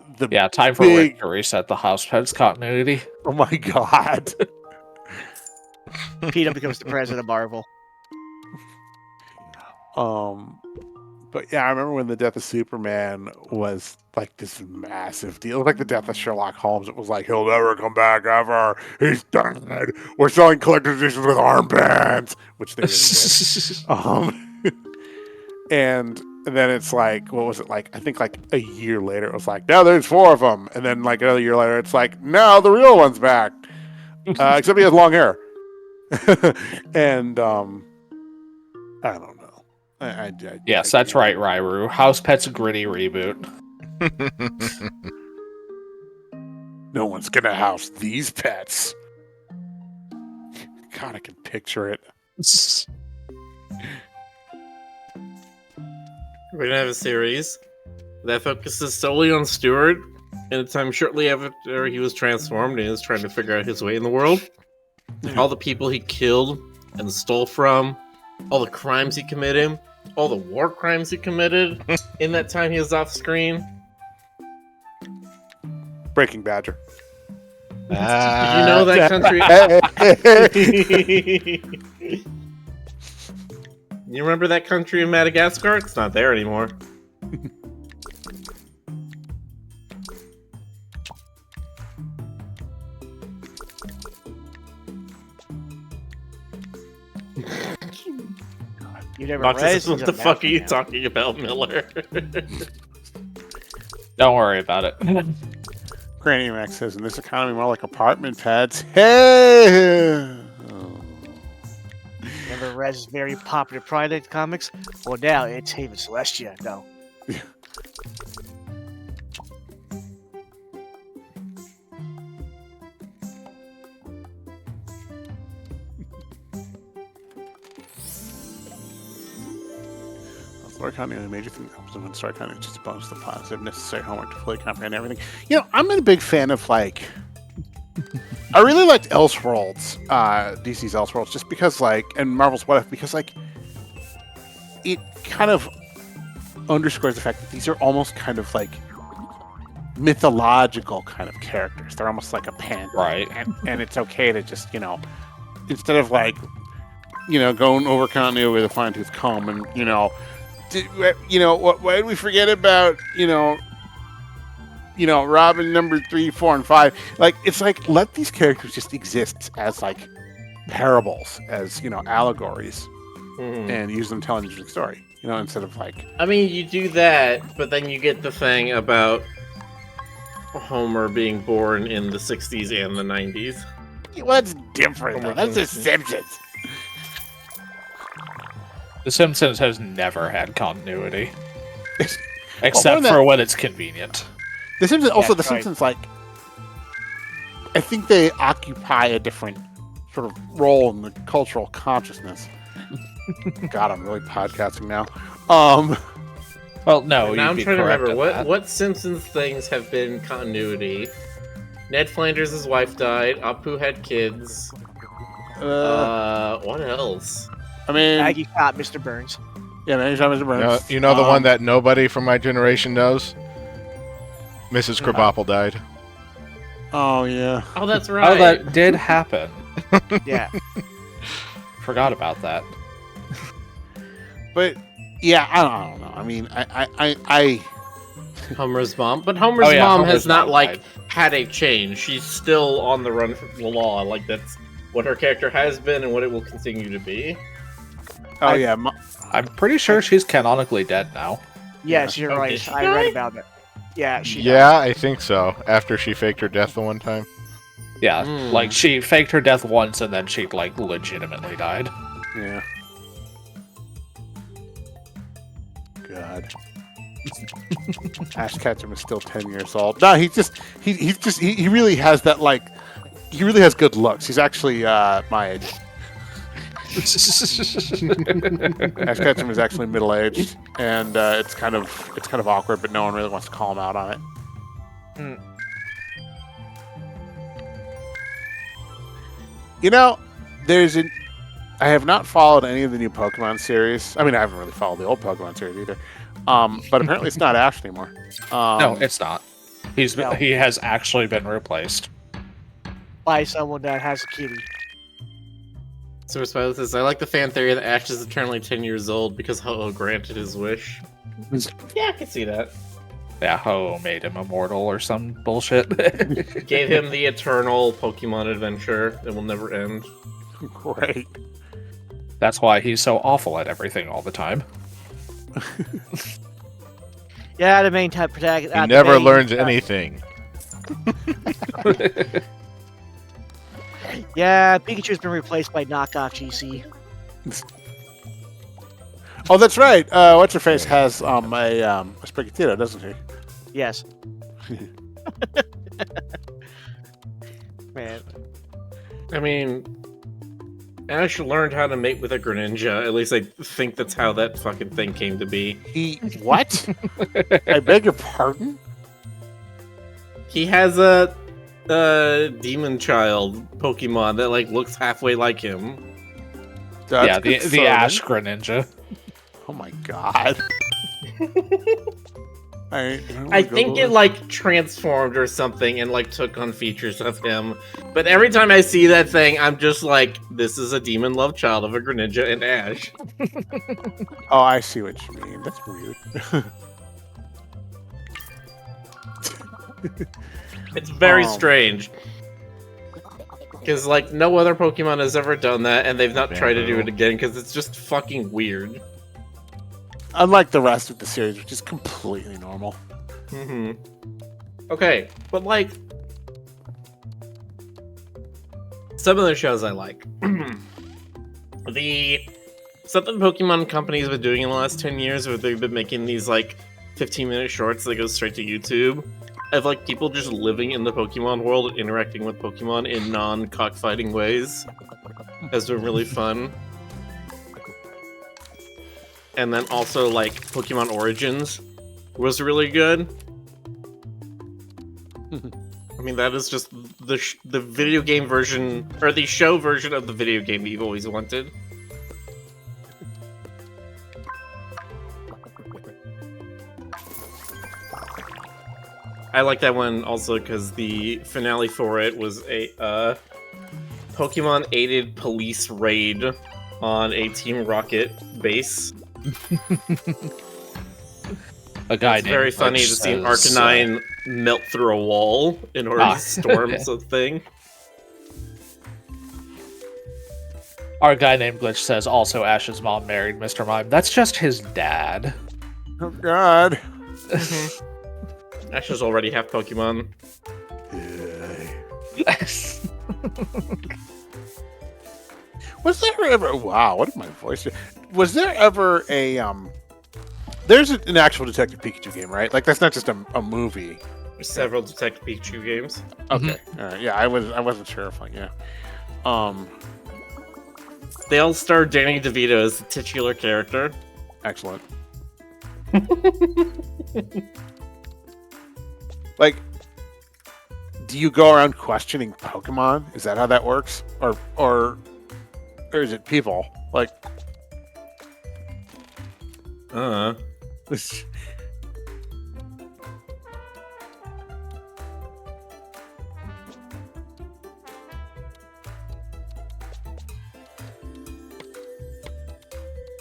time for Rick to reset the House Pets continuity. Oh my God! Peter becomes the president of Marvel. But yeah, I remember when the death of Superman was like this massive deal. Like the death of Sherlock Holmes, it was like he'll never come back ever. He's dead. We're selling collector's editions with armbands, which they really did. And then it's like, what was it like? I think like a year later, it was like, now there's 4 of them. And then like another year later, it's like, no, the real one's back. Except he has long hair. And I don't know. Yes, that's right, Ryru. House Pets gritty reboot. No one's gonna house these pets. God, I can picture it. We're gonna have a series that focuses solely on Stuart in the time shortly after he was transformed and is trying to figure out his way in the world. All the people he killed and stole from, all the crimes he committed, all the war crimes he committed in that time he was off screen. Breaking Badger. Did you know that country? You remember that country in Madagascar? It's not there anymore. You never Box read says, what the fuck are you talking about, Miller? Don't worry about it. Granny Max says, in this economy, more like apartment pads. Hey! Remember Rez's very popular Pride comics? Well, now it's Haven Celestia, though. story continuity, a major thing that happens when story continuity just bonus the positive, necessary homework to fully comprehend everything. You know, I'm a big fan of like. I really liked Elseworlds, DC's Elseworlds, just because like, and Marvel's What If, because like, it kind of underscores the fact that these are almost kind of like mythological kind of characters. They're almost like a pantheon, Right. and it's okay to just, you know, instead of like, you know, going over continuity with a fine tooth comb, and you know, why did we forget about Robin number 3, 4, and 5? Like, it's like, let these characters just exist as like parables, as allegories, and use them to tell an interesting story. Instead of like. I mean, you do that, but then you get the thing about Homer being born in the 60s and the 90s. Well, that's different, though. That's The Simpsons. The Simpsons has never had continuity. Except for when it's convenient. The Simpsons, also, That's The right. Simpsons, like, I think they occupy a different sort of role in the cultural consciousness. God, I'm really podcasting now. Well, no, Now I'm you'd be trying to correct remember at that. what Simpsons things have been continuity. Ned Flanders' wife died. Apu had kids. What else? I mean, Maggie shot Mr. Burns. yeah, Maggie shot Mr. Burns. You know the one that nobody from my generation knows? Mrs. Krabappel died. Oh, yeah. Oh, that's right. Oh, that did happen. Yeah. Forgot about that. But, yeah, I don't know. I mean, I Homer's mom, but Homer's Oh, yeah, mom Homer's has not mom like died. had a change. She's still on the run from the law. Like that's what her character has been and what it will continue to be. Oh, yeah. I'm pretty sure she's canonically dead now. Yes, you're Oh, did right. she I die? read about it. Yeah, she died. Yeah, I think so. After she faked her death the one time. Yeah, Hmm. like she faked her death once and then she like legitimately died. Yeah. God. Ash Ketchum is still 10 years old. No, he really has that, like, he really has good looks. He's actually my age. Ash Ketchum is actually middle-aged, and it's kind of awkward, but no one really wants to call him out on it. I have not followed any of the new Pokemon series. I mean, I haven't really followed the old Pokemon series either. But apparently it's not Ash anymore. No, it's not. No. He has actually been replaced. By someone that has a kitty. So respond to this. I like the fan theory that Ash is eternally 10 years old because Ho-Oh granted his wish. Yeah, I can see that. Yeah, Ho made him immortal or some bullshit. Gave him the eternal Pokemon adventure that will never end. Great. That's why he's so awful at everything all the time. Yeah, the main type protagonist. He never learns anything. Yeah, Pikachu's been replaced by knockoff GC. Oh, that's right. What's her face has a Sprigatito, doesn't he? Yes. Man. I mean, Ash learned how to mate with a Greninja. At least I think that's how that fucking thing came to be. He what? I beg your pardon? He has a demon child Pokemon that like looks halfway like him. That's yeah, the concerning. Ash Greninja. Oh my god. I think it like transformed or something and like took on features of him. But every time I see that thing, I'm just like, this is a demon love child of a Greninja and Ash. Oh, I see what you mean. That's weird. It's very Oh. strange. Because like no other Pokemon has ever done that, and they've not tried to do it again because it's just fucking weird. Unlike the rest of the series, which is completely normal. Mm-hmm. Okay, but like some of the shows I like. The something Pokemon Company has been doing in the last 10 years where they've been making these like 15-minute shorts that go straight to YouTube of like people just living in the Pokemon world and interacting with Pokemon in non-cockfighting ways has been really fun. and then also like Pokemon Origins was really good. I mean, that is just the video game version, or the show version of the video game you've always wanted. I like that one also because the finale for it was a Pokemon-aided police raid on a Team Rocket base. A guy It's named very funny Glitch to see an says, Arcanine melt through a wall in order to storm something. Our guy named Glitch says also Ash's mom married Mr. Mime. That's just his dad. Oh God. Ash is already half Pokemon. Was there ever? Wow, what is my voice? Was there ever a There's an actual Detective Pikachu game, right? Like that's not just a movie. There's several Detective Pikachu games. Okay, all right. Yeah, I wasn't sure if They all star Danny DeVito as the titular character. excellent. Like, do you go around questioning Pokemon? Is that how that works, or is it people? Like,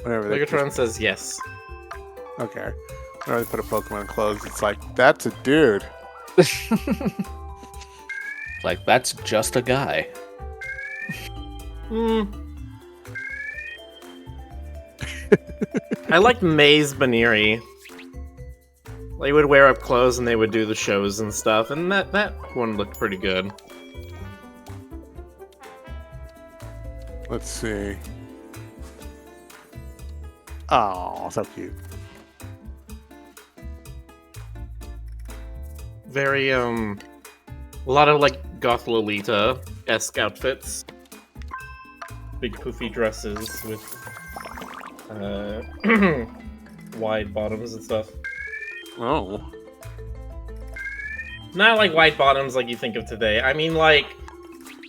whatever. Megatron says yes. Okay. Whenever they put a Pokemon in clothes, it's like that's a dude. Like, that's just a guy. I like Maze Baneri. They would wear up clothes and they would do the shows and stuff, and that one looked pretty good. Let's see. Oh, so cute. Very, a lot of, like, Goth Lolita-esque outfits. Big poofy dresses with, wide bottoms and stuff. Oh. Not like wide bottoms like you think of today. I mean, like,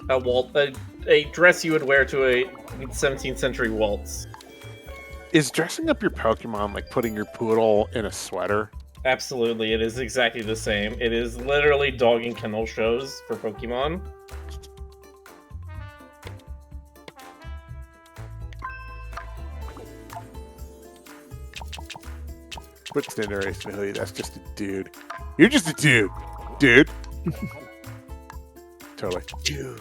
a dress you would wear to a 17th century waltz. Is dressing up your Pokemon like putting your poodle in a sweater? Absolutely, it is exactly the same. It is literally dog and kennel shows for Pokemon. What's the narration? That's just a dude. You're just a dude. Dude. Totally. Dude.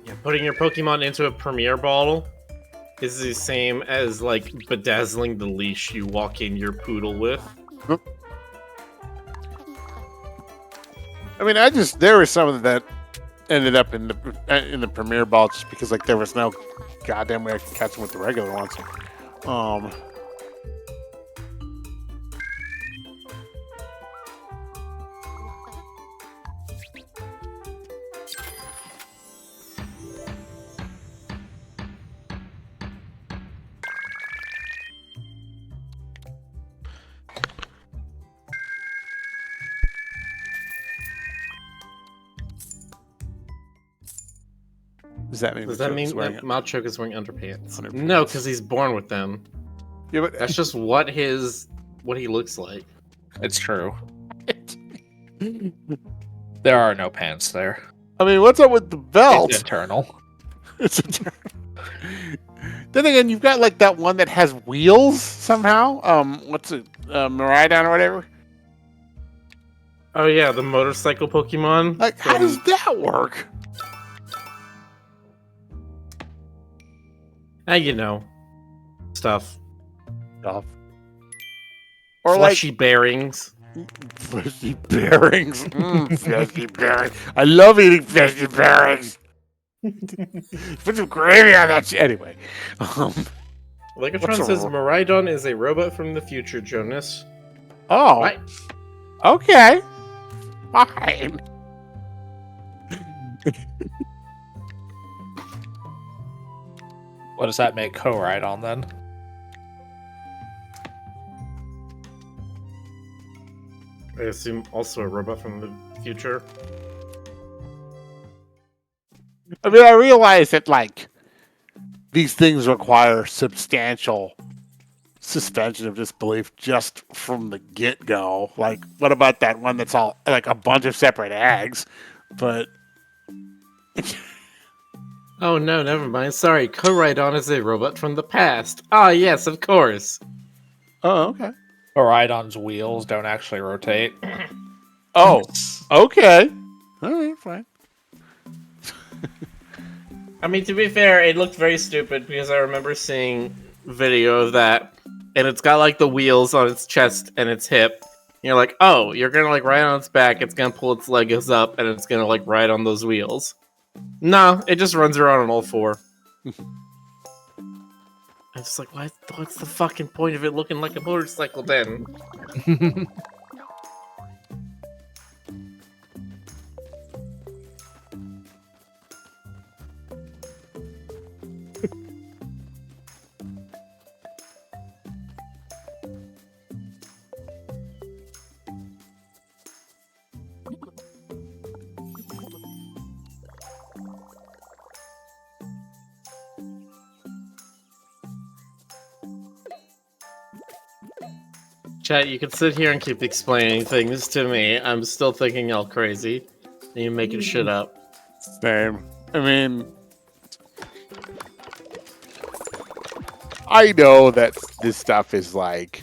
Yeah, putting your Pokemon into a Premier bottle is the same as, like, bedazzling the leash you walk in your poodle with. I mean, there was some of that ended up in the Premier ball just because, like, there was no goddamn way I could catch them with the regular ones. Does that mean that Machoke is wearing underpants? 100%. No, because he's born with them. Yeah, but That's just what he looks like. It's true. There are no pants there. I mean, what's up with the belt? It's eternal. It's eternal. Then again, you've got like that one that has wheels somehow. What's it? Miraidon or whatever. Oh yeah, the motorcycle Pokemon. Like, how does that work? You know, stuff. Or Fleshy bearings. Fleshy bearings. Fleshy bearings. I love eating fleshy bearings. Put some gravy on that shit. Anyway. Legatron says Miraidon is a robot from the future, Jonas. Oh. Right. Okay. Fine. What does that make co-ride on then? I assume also a robot from the future. I mean, I realize that like these things require substantial suspension of disbelief just from the get-go. Like, what about that one that's all like a bunch of separate eggs? But Oh no, never mind. Sorry, Co-Ride-On is a robot from the past. Ah, yes, of course. oh, okay. Co-ride-on's wheels don't actually rotate. Oh, okay. All right, fine. I mean, to be fair, it looked very stupid because I remember seeing video of that, and it's got like the wheels on its chest and its hip. And you're like, oh, you're gonna like ride on its back, it's gonna pull its legs up, and it's gonna like ride on those wheels. No, it just runs around on all four. I'm just like, what's the fucking point of it looking like a motorcycle then? Chat, you can sit here and keep explaining things to me. I'm still thinking all crazy. And you're making shit up. Same. I mean, I know that this stuff is like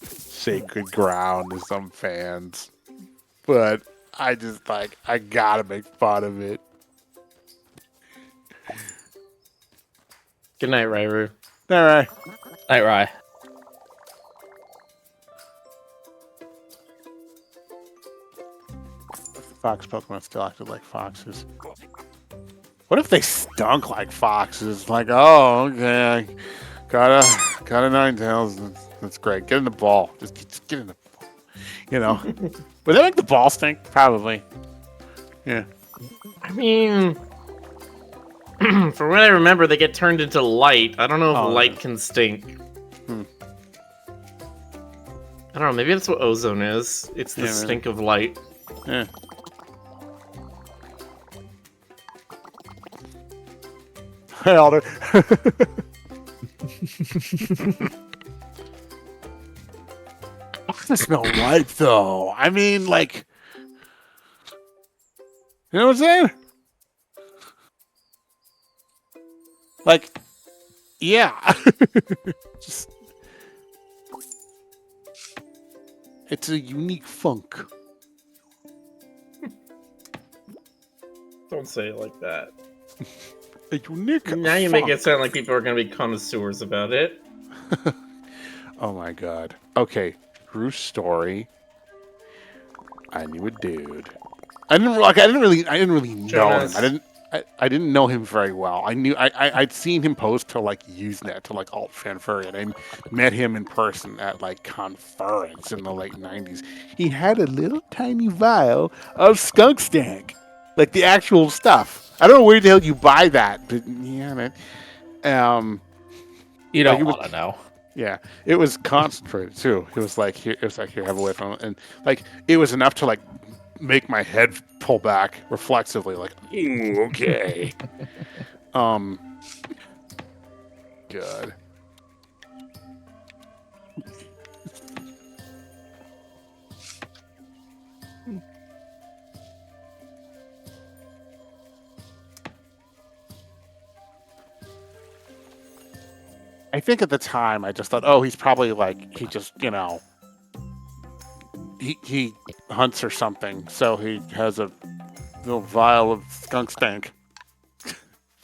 sacred ground to some fans, but I just like I gotta make fun of it. Good night, Ryru. All right. Night Rye. Fox Pokemon still acted like foxes. What if they stunk like foxes? Like, oh, okay, got a Ninetales. That's great. Get in the ball. Just get in the ball. You know, would that make the ball stink? Probably. Yeah. I mean, from what I remember, they get turned into light. I don't know if light can stink. I don't know. Maybe that's what ozone is. It's the stink of light. Yeah. Hey, Alder. Foxes smell right, though. I mean, like, you know what I'm saying? Like, yeah. Just, it's a unique funk. Don't say it like that. A unique Now you make funk. it sound like people are going to be connoisseurs about it. Oh my god. Okay, Roo's story. I knew a dude. I didn't really know him. I didn't know him very well. I'd seen him post to like Usenet, to like Alt Fan Furry, and I met him in person at like Conference in the late 90s. He had a little tiny vial of skunk stank. Like the actual stuff. I don't know where the hell you buy that, but yeah, man. You don't like want to know. Yeah, it was concentrated too. It was like here, have away from it, and like it was enough to like make my head pull back reflexively, like ooh, okay. Good. I think at the time I just thought, oh, he's probably like he just he hunts or something, so he has a little vial of skunk stank.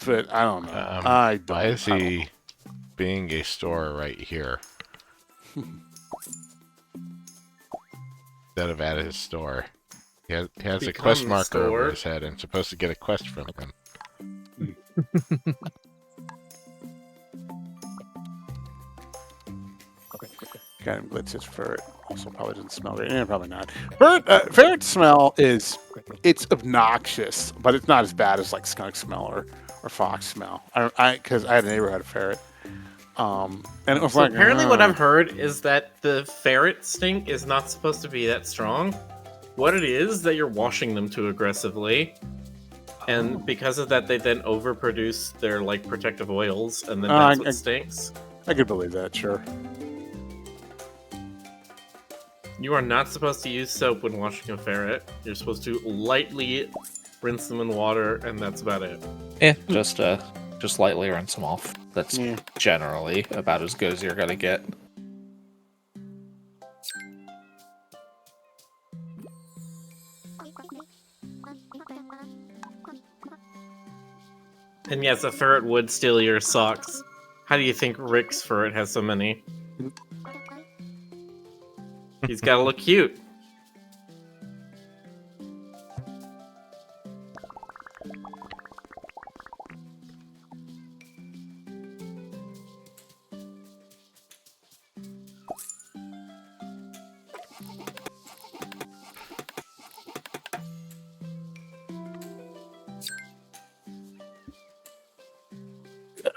But I don't know. Why is he being a store right here instead of at his store? He has a Become quest the marker over store. his head and supposed to get a quest from him. Kind of glitches for it. Also, probably doesn't smell great. Yeah, probably not. Ferret smell is it's obnoxious, but it's not as bad as like skunk smell or fox smell. Because I had a neighbor who had a ferret. And it was So like apparently, what I've heard is that the ferret stink is not supposed to be that strong. What it is that you're washing them too aggressively, and because of that, they then overproduce their like protective oils, and then that's what stinks. I could believe that, sure. You are not supposed to use soap when washing a ferret. You're supposed to lightly rinse them in water, and that's about it. Yeah, just lightly rinse them off. That's Yeah. generally about as good as you're gonna get. And yes, a ferret would steal your socks. How do you think Rick's ferret has so many? He's gotta look cute.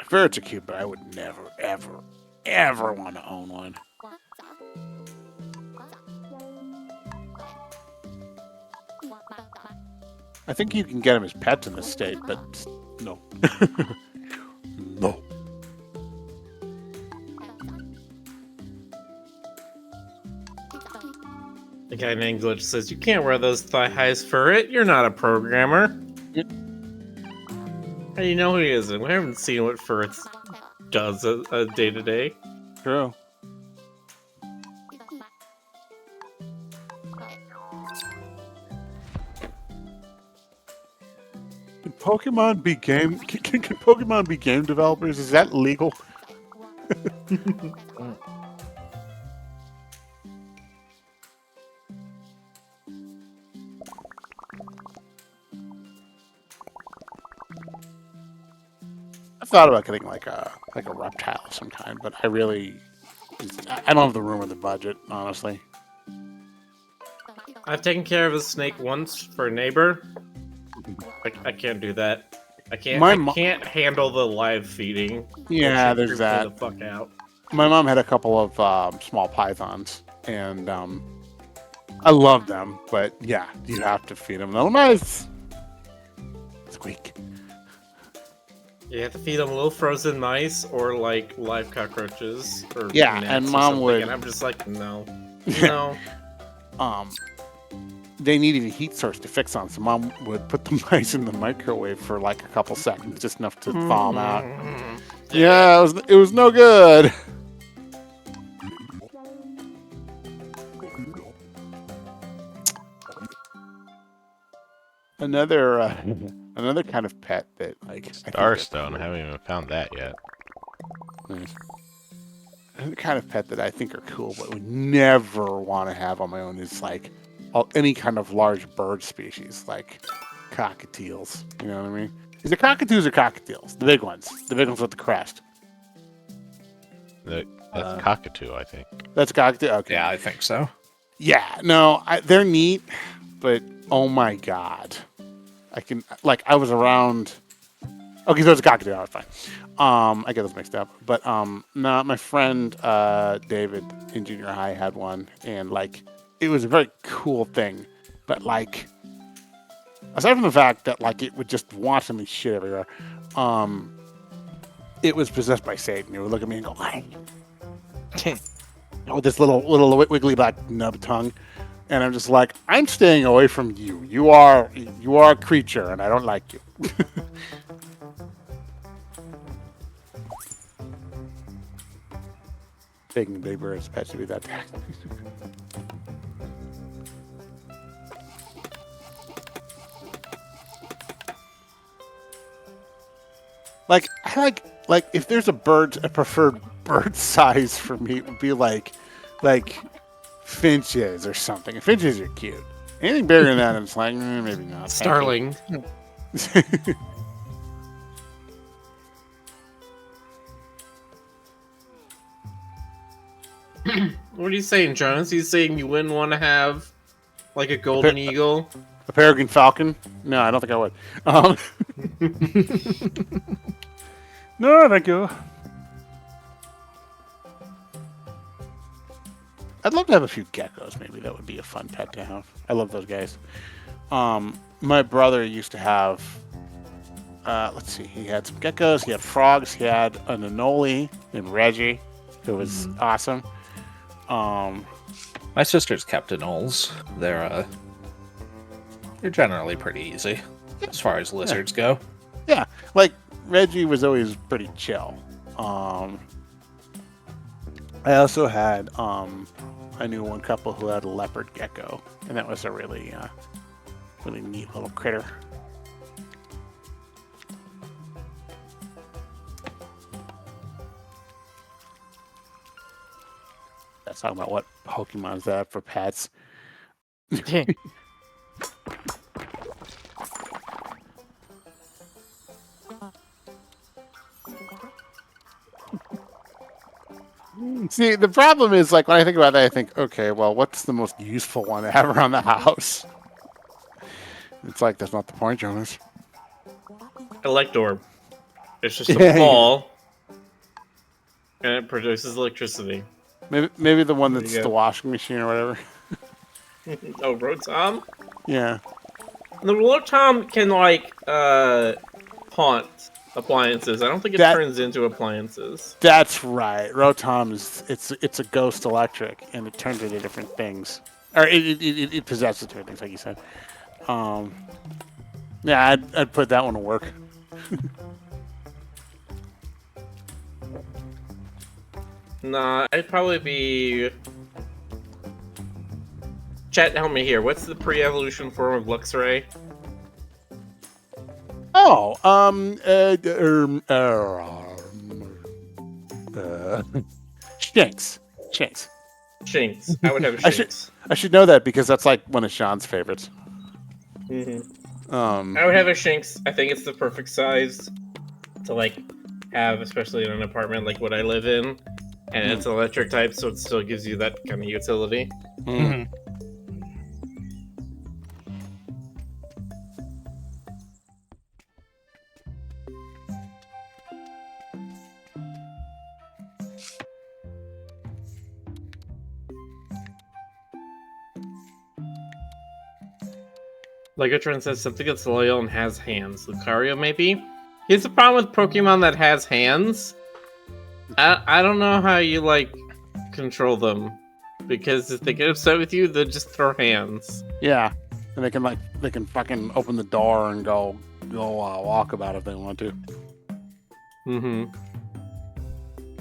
Ferrets are cute, but I would never, ever, ever want to own one. I think you can get them as pets in this state, but no. No. The guy named Glitch says, "You can't wear those thigh highs, ferret. You're not a programmer." Yep. How do you know who he is? We haven't seen what ferrets does a day to day. True. Can Pokemon be game? Can Pokemon be game developers? Is that legal? I thought about getting like a reptile of some kind, but I don't have the room or the budget, honestly. I've taken care of a snake once for a neighbor. I can't do that. I can't handle the live feeding. Yeah, That shit there's creeps that. me the fuck out. My mom had a couple of small pythons, and I love them, but yeah, you have to feed them. Otherwise, squeak. You have to feed them little frozen mice or like live cockroaches. Or Yeah, gnats and or Mom something, would- And I'm just like, no, Yeah. no. They needed a heat source to fix on, so Mom would put the mice in the microwave for like a couple seconds, just enough to thaw them out. Yeah, it was no good. Another kind of pet that like I think Starstone. I haven't even found that yet. Nice. Another kind of pet that I think are cool, but would never want to have on my own is like any kind of large bird species, like cockatiels. You know what I mean? Is it cockatoos or cockatiels? The big ones with the crest. That's cockatoo, I think. That's cockatoo. Okay. Yeah, I think so. Yeah. No, they're neat, but oh my god, I was around. Okay, so it's a cockatoo. All right, fine. I get those mixed up, but no, my friend David in junior high had one, and like it was a very cool thing, but like aside from the fact that like it would just wantonly shit everywhere, it was possessed by Satan. It would look at me and go, with this little wiggly black nub tongue, and I'm just like, I'm staying away from you. You are a creature, and I don't like you. Taking big birds pets to be that bad. I like if there's a preferred bird size for me, it would be like finches or something. And finches are cute. Anything bigger than that, it's like maybe not. Starling. What are you saying, Jonas? He's saying you wouldn't want to have like a golden eagle? A peregrine falcon? No, I don't think I would. No, thank you. I'd love to have a few geckos. Maybe that would be a fun pet to have. I love those guys. My brother used to have. Let's see. He had some geckos. He had frogs. He had an anole named Reggie, who was awesome. My sister's kept anoles. They're generally pretty easy as far as lizards go. Yeah, like Reggie was always pretty chill. I also had I knew one couple who had a leopard gecko, and that was a really really neat little critter. That's talking about what Pokemon's that for pets. See, the problem is, like, when I think about that, I think, okay, well, what's the most useful one to have around the house? It's like, that's not the point, Jonas. Electorb. It's just Yeah, a ball, and it produces electricity. Maybe the one There that's you the go. washing machine or whatever. Oh, Rotom? Yeah. The Rotom can, like, haunt appliances. I don't think it That- turns into appliances. That's right. Rotom is it's a ghost electric, and it turns into different things, or it possesses different things, like you said. Yeah, I'd put that one to work. Nah, I'd probably be. Chat, help me here. What's the pre-evolution form of Luxray? Oh, Shanks. Shinx. I would have a I should- Shinx. I should know that because that's like one of Sean's favorites. I would have a Shinx. I think it's the perfect size to like have, especially in an apartment like what I live in. And it's electric type, so it still gives you that kind of utility. Mm. Legatron says something that's loyal and has hands. Lucario, maybe? Here's the problem with Pokemon that has hands. I don't know how you, like, control them. Because if they get upset with you, they'll just throw hands. Yeah, and they can fucking open the door and go walk about if they want to.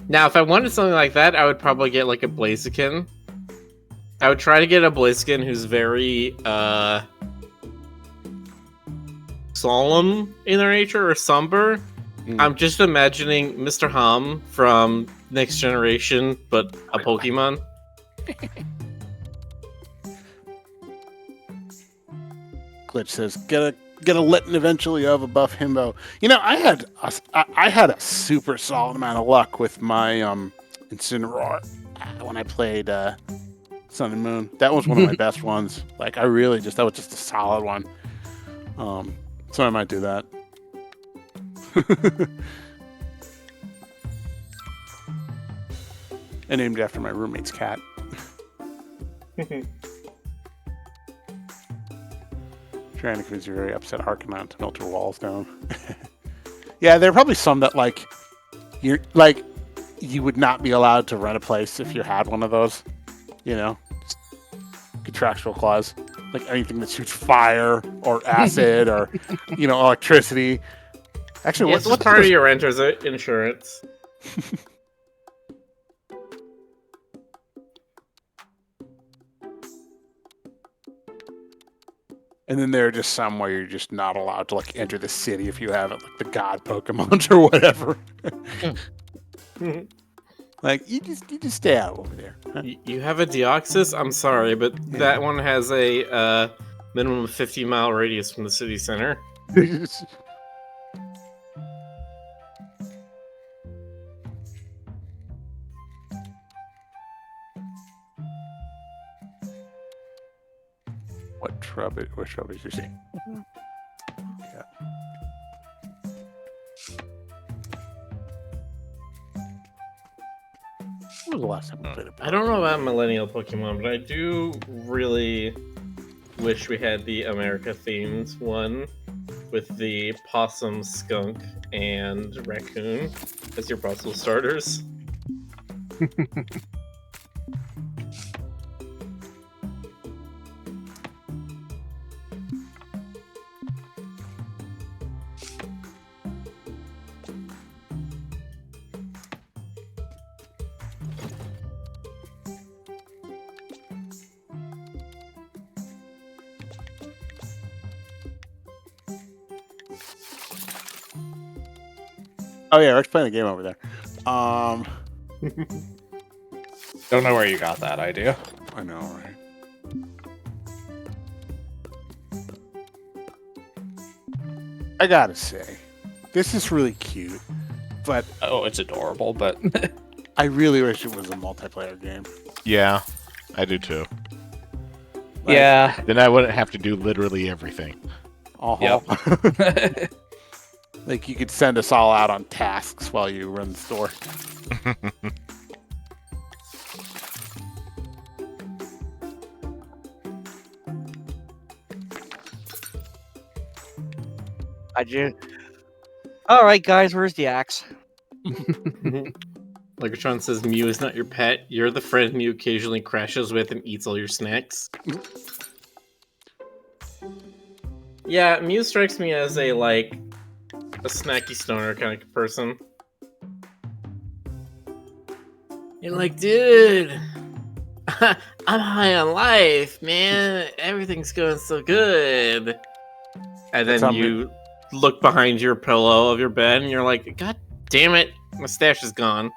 Now, if I wanted something like that, I would probably get, like, a Blaziken. I would try to get a Blaziken who's very, solemn in their nature, or somber. I'm just imagining Mr. Hum from Next Generation, but a Pokemon. Glitch says, get a Litten eventually of a buff himbo. You know, I had a super solid amount of luck with my Incineroar when I played Sun and Moon. That was one of my best ones. Like, that was just a solid one. So I might do that. I named it after my roommate's cat. Trying to convince your very upset Arcanine to melt your walls down. Yeah, there are probably some that you would not be allowed to rent a place if you had one of those. You know, just contractual clause, like anything that shoots fire or acid or electricity. Actually, Yes, what's part of your renter's insurance? And then there are just some where you're just not allowed to like enter the city if you have it, like the god Pokemon or whatever. Like you just stay out over there. Huh? You have a Deoxys? I'm sorry, but that one has a minimum of 50-mile radius from the city center. What shrub is you see? Yeah. When was the last time we played a I don't know about millennial Pokemon, but I do really wish we had the America themed one with the possum, skunk, and raccoon as your Brussels starters. Oh yeah, Rick's playing the game over there. Don't know where you got that idea. I know, right? I gotta say, this is really cute, but Oh, it's adorable, but I really wish it was a multiplayer game. Yeah, I do too. Like, yeah. Then I wouldn't have to do literally everything. Yep. Like you could send us all out on tasks while you run the store. I do. All right, guys, where's the axe? Legatron says Mew is not your pet. You're the friend Mew occasionally crashes with and eats all your snacks. Yeah, Mew strikes me as a snacky stoner kind of person. You're like, dude, I'm high on life, man. Everything's going so good. And then you look behind your pillow of your bed and you're like, God damn it, my stash is gone.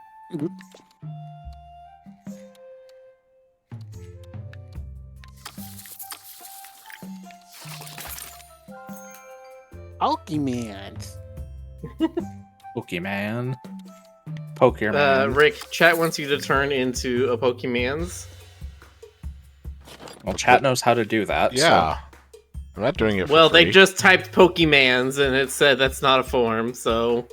Pokemon. Pokemon. Pokemon. Rick, chat wants you to turn into a Pokemans. Well, chat knows how to do that. Yeah. I'm not doing it for Well, free. they just typed Pokemans and it said that's not a form, so...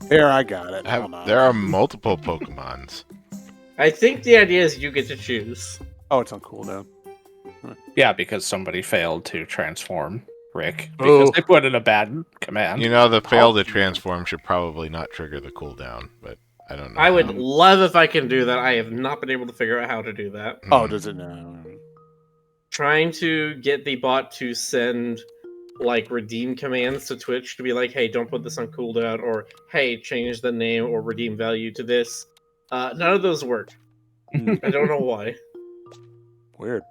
There, I got it. Hold on. There are multiple Pokemons. I think the idea is you get to choose. Oh, it's on cooldown. Yeah, because somebody failed to transform Rick because they put in a bad command. You know, the fail to transform should probably not trigger the cooldown, but I don't know. I would love if I can do that. I have not been able to figure out how to do that. Oh, does it now? Trying to get the bot to send redeem commands to Twitch to be like, hey, don't put this on cooldown, or hey, change the name or redeem value to this. None of those work. I don't know why. Weird.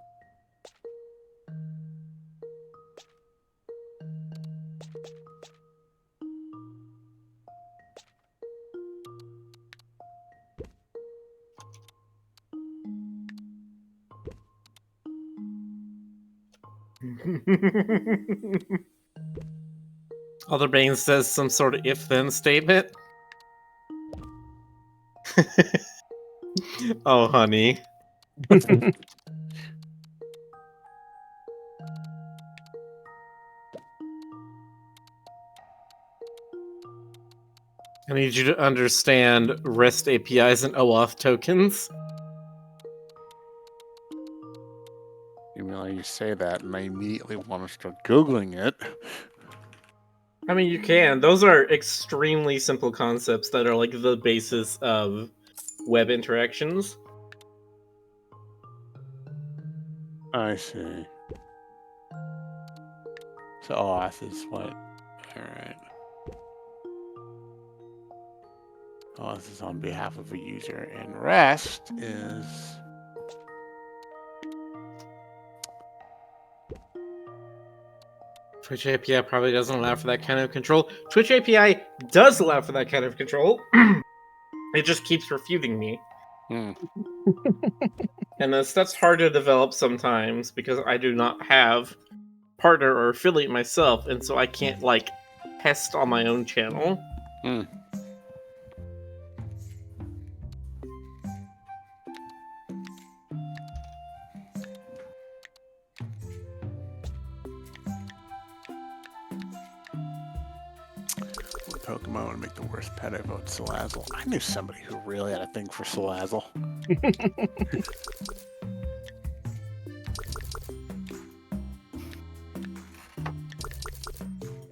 Other Bane says some sort of if-then statement. Oh, honey. I need you to understand REST APIs and OAuth tokens. You say that, and I immediately want to start Googling it. I mean, you can. Those are extremely simple concepts that are the basis of web interactions. I see. So OAuth is what? Alright. OAuth is on behalf of a user, and REST is... Twitch API probably doesn't allow for that kind of control. Twitch API does allow for that kind of control. It just keeps refuting me. And that's hard to develop sometimes because I do not have partner or affiliate myself, and so I can't test on my own channel. Pokemon would make the worst pet? I vote Salazzle. I knew somebody who really had a thing for Salazzle.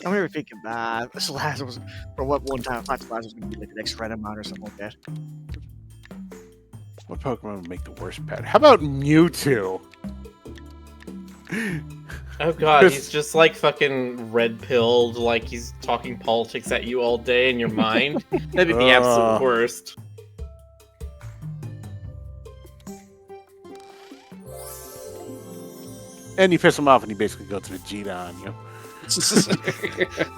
I remember thinking, Salazzle was, for what one time I thought Salazzle was going to be like the next Renamon or something like that. What Pokemon would make the worst pet? How about Mewtwo? Oh god, he's just like fucking red-pilled, like he's talking politics at you all day in your mind. That'd be the absolute worst. And you piss him off and he basically goes to Vegeta on you.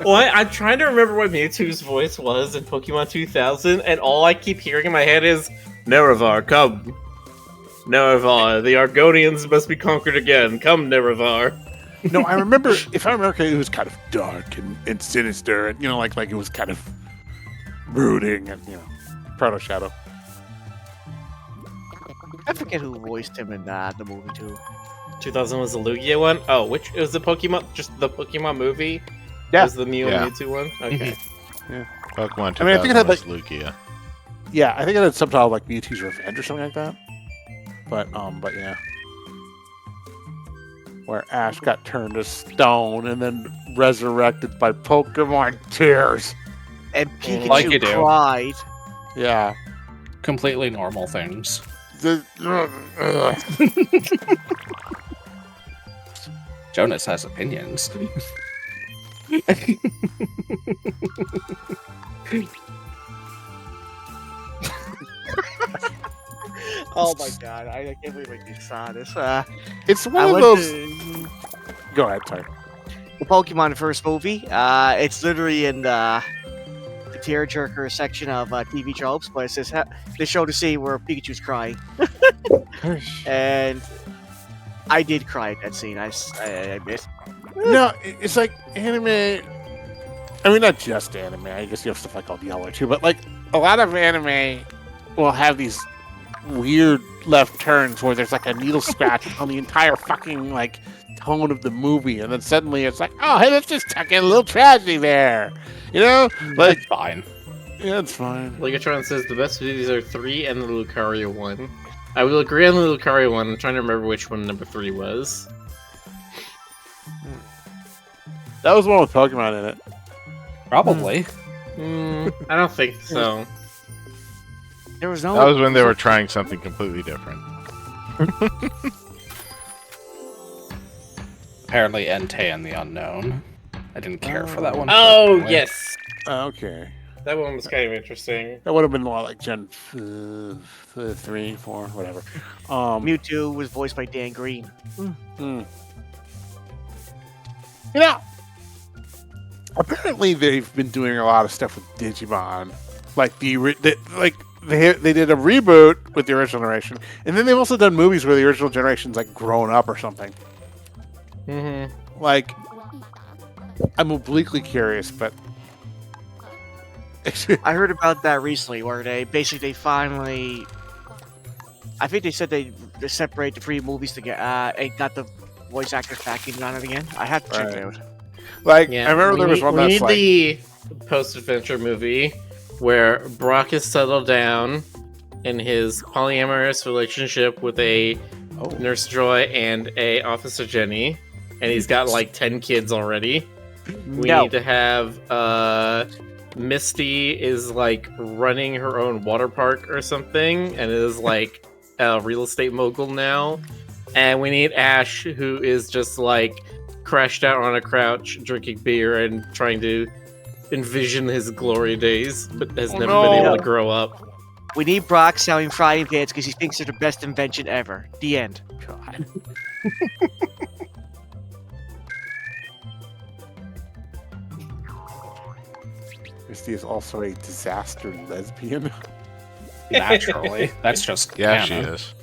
What? I'm trying to remember what Mewtwo's voice was in Pokemon 2000, and all I keep hearing in my head is, Nerevar, come. Nerevar, the Argonians must be conquered again. Come, Nerevar. No, I remember, if I remember correctly, it was kind of dark and sinister, and, like it was kind of brooding, and, Proto Shadow. I forget who voiced him in the movie too. 2000 was the Lugia one? Oh, which it was the Pokemon, just the Pokemon movie? Yeah. Was the Mew and Mewtwo one? Okay. Pokemon 2000 I mean, I think it had, was Lugia. Yeah, I think it had subtitle like Mewtwo's Revenge or something like that. But yeah. Where Ash got turned to stone and then resurrected by Pokemon tears. And Pikachu Like you do. cried. Yeah. Completely normal things. Jonas has opinions. Oh my god, I can't believe I just saw this. It's I one of went those. to Go ahead, sorry. the Pokemon first movie. It's literally in the tearjerker section of TV tropes, but it says they show the scene where Pikachu's crying, and I did cry at that scene. I admit. No, it's like anime. I mean, not just anime. I guess you have stuff like called Yellow too, but like a lot of anime will have these weird left turns where there's like a needle scratch on the entire fucking like tone of the movie, and then suddenly it's like, oh, hey, let's just tuck in a little tragedy there, Like, That's fine. yeah, it's fine. Ligatron says the best of these are 3 and the Lucario one. I will agree on the Lucario one. I'm trying to remember which one number 3 was. That was one with Pokemon in it. Probably. I don't think so. There was no. That was when they were trying something completely different. Apparently Entei and the Unknown. I didn't care for that one. Oh, personally. yes! Okay. That one was kind of interesting. That would have been a lot like Gen 3, 4, whatever. Mewtwo was voiced by Dan Green. Apparently they've been doing a lot of stuff with Digimon. Like they did a reboot with the original generation, and then they've also done movies where the original generation's like grown up or something. Like, I'm obliquely curious, but I heard about that recently, where they finally. I think they said they separate the 3 movies together and got the voice actors back in on it again. I have to check it out. like Yeah, I remember there was one we that's need like, the post-adventure movie where Brock has settled down in his polyamorous relationship with a nurse Joy and a Officer Jenny, and he's got like 10 kids already. We No. need to have Misty is like running her own water park or something, and is like a real estate mogul now. And we need Ash, who is just like crashed out on a couch, drinking beer and trying to envision his glory days, but has never been able to grow up. We need Brock selling frying pans because he thinks they're the best invention ever. The end. God. Misty is also a disaster lesbian. Naturally. That's just Yeah, canon. she is.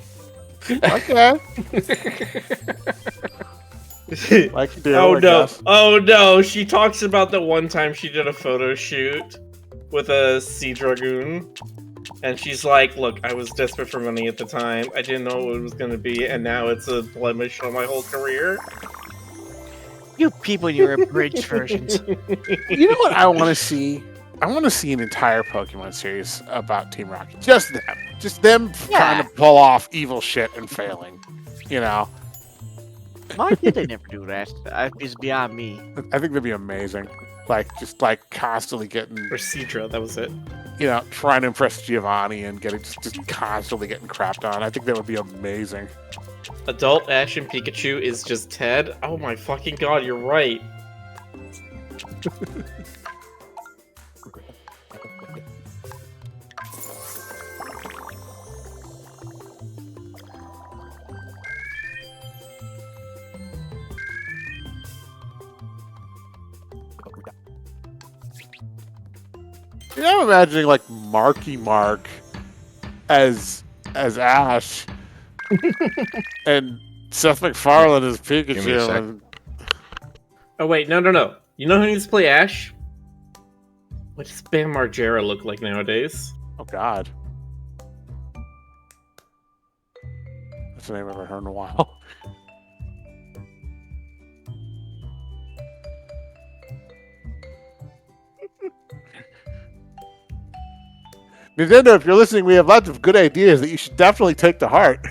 Okay. Like you do, Oh I no! guess. Oh no! She talks about the one time she did a photo shoot with a Sea Dragoon, and she's like, "Look, I was desperate for money at the time. I didn't know what it was going to be, and now it's a blemish on my whole career." You people in your abridged versions. You know what I want to see? I want to see an entire Pokemon series about Team Rocket. Just them trying to pull off evil shit and failing. You know, Why did they never do that? It's beyond me. I think that'd be amazing. Like just like constantly getting, Or Seadra, that was it. you know, trying to impress Giovanni and getting just constantly getting crapped on. I think that would be amazing. Adult Ash and Pikachu is just Ted. Oh my fucking god, you're right. You know, I'm imagining like Marky Mark as Ash and Seth MacFarlane as Give me a Pikachu. sec. And Oh wait, no. You know who needs to play Ash? What does Bam Margera look like nowadays? oh God, that's a name I've never heard in a while. Nintendo, if you're listening, we have lots of good ideas that you should definitely take to heart.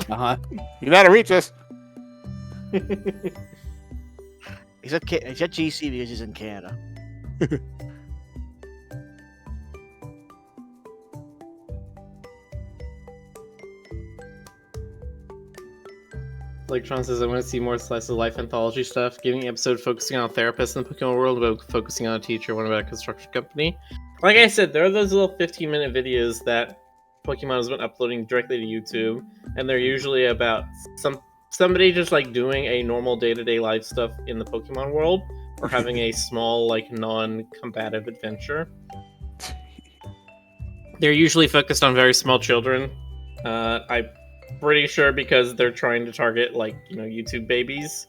Uh-huh. You know how to reach us. He's at GC because he's in Canada. Like Tron says, I want to see more slice of life anthology stuff. Giving an episode focusing on a therapist in the Pokemon world, about focusing on a teacher, one about a construction company. Like I said, there are those little 15-minute videos that Pokemon has been uploading directly to YouTube, and they're usually about somebody just like doing a normal day-to-day life stuff in the Pokemon world, or having a small like non-combative adventure. They're usually focused on very small children. I'm pretty sure because they're trying to target like, you know, YouTube babies.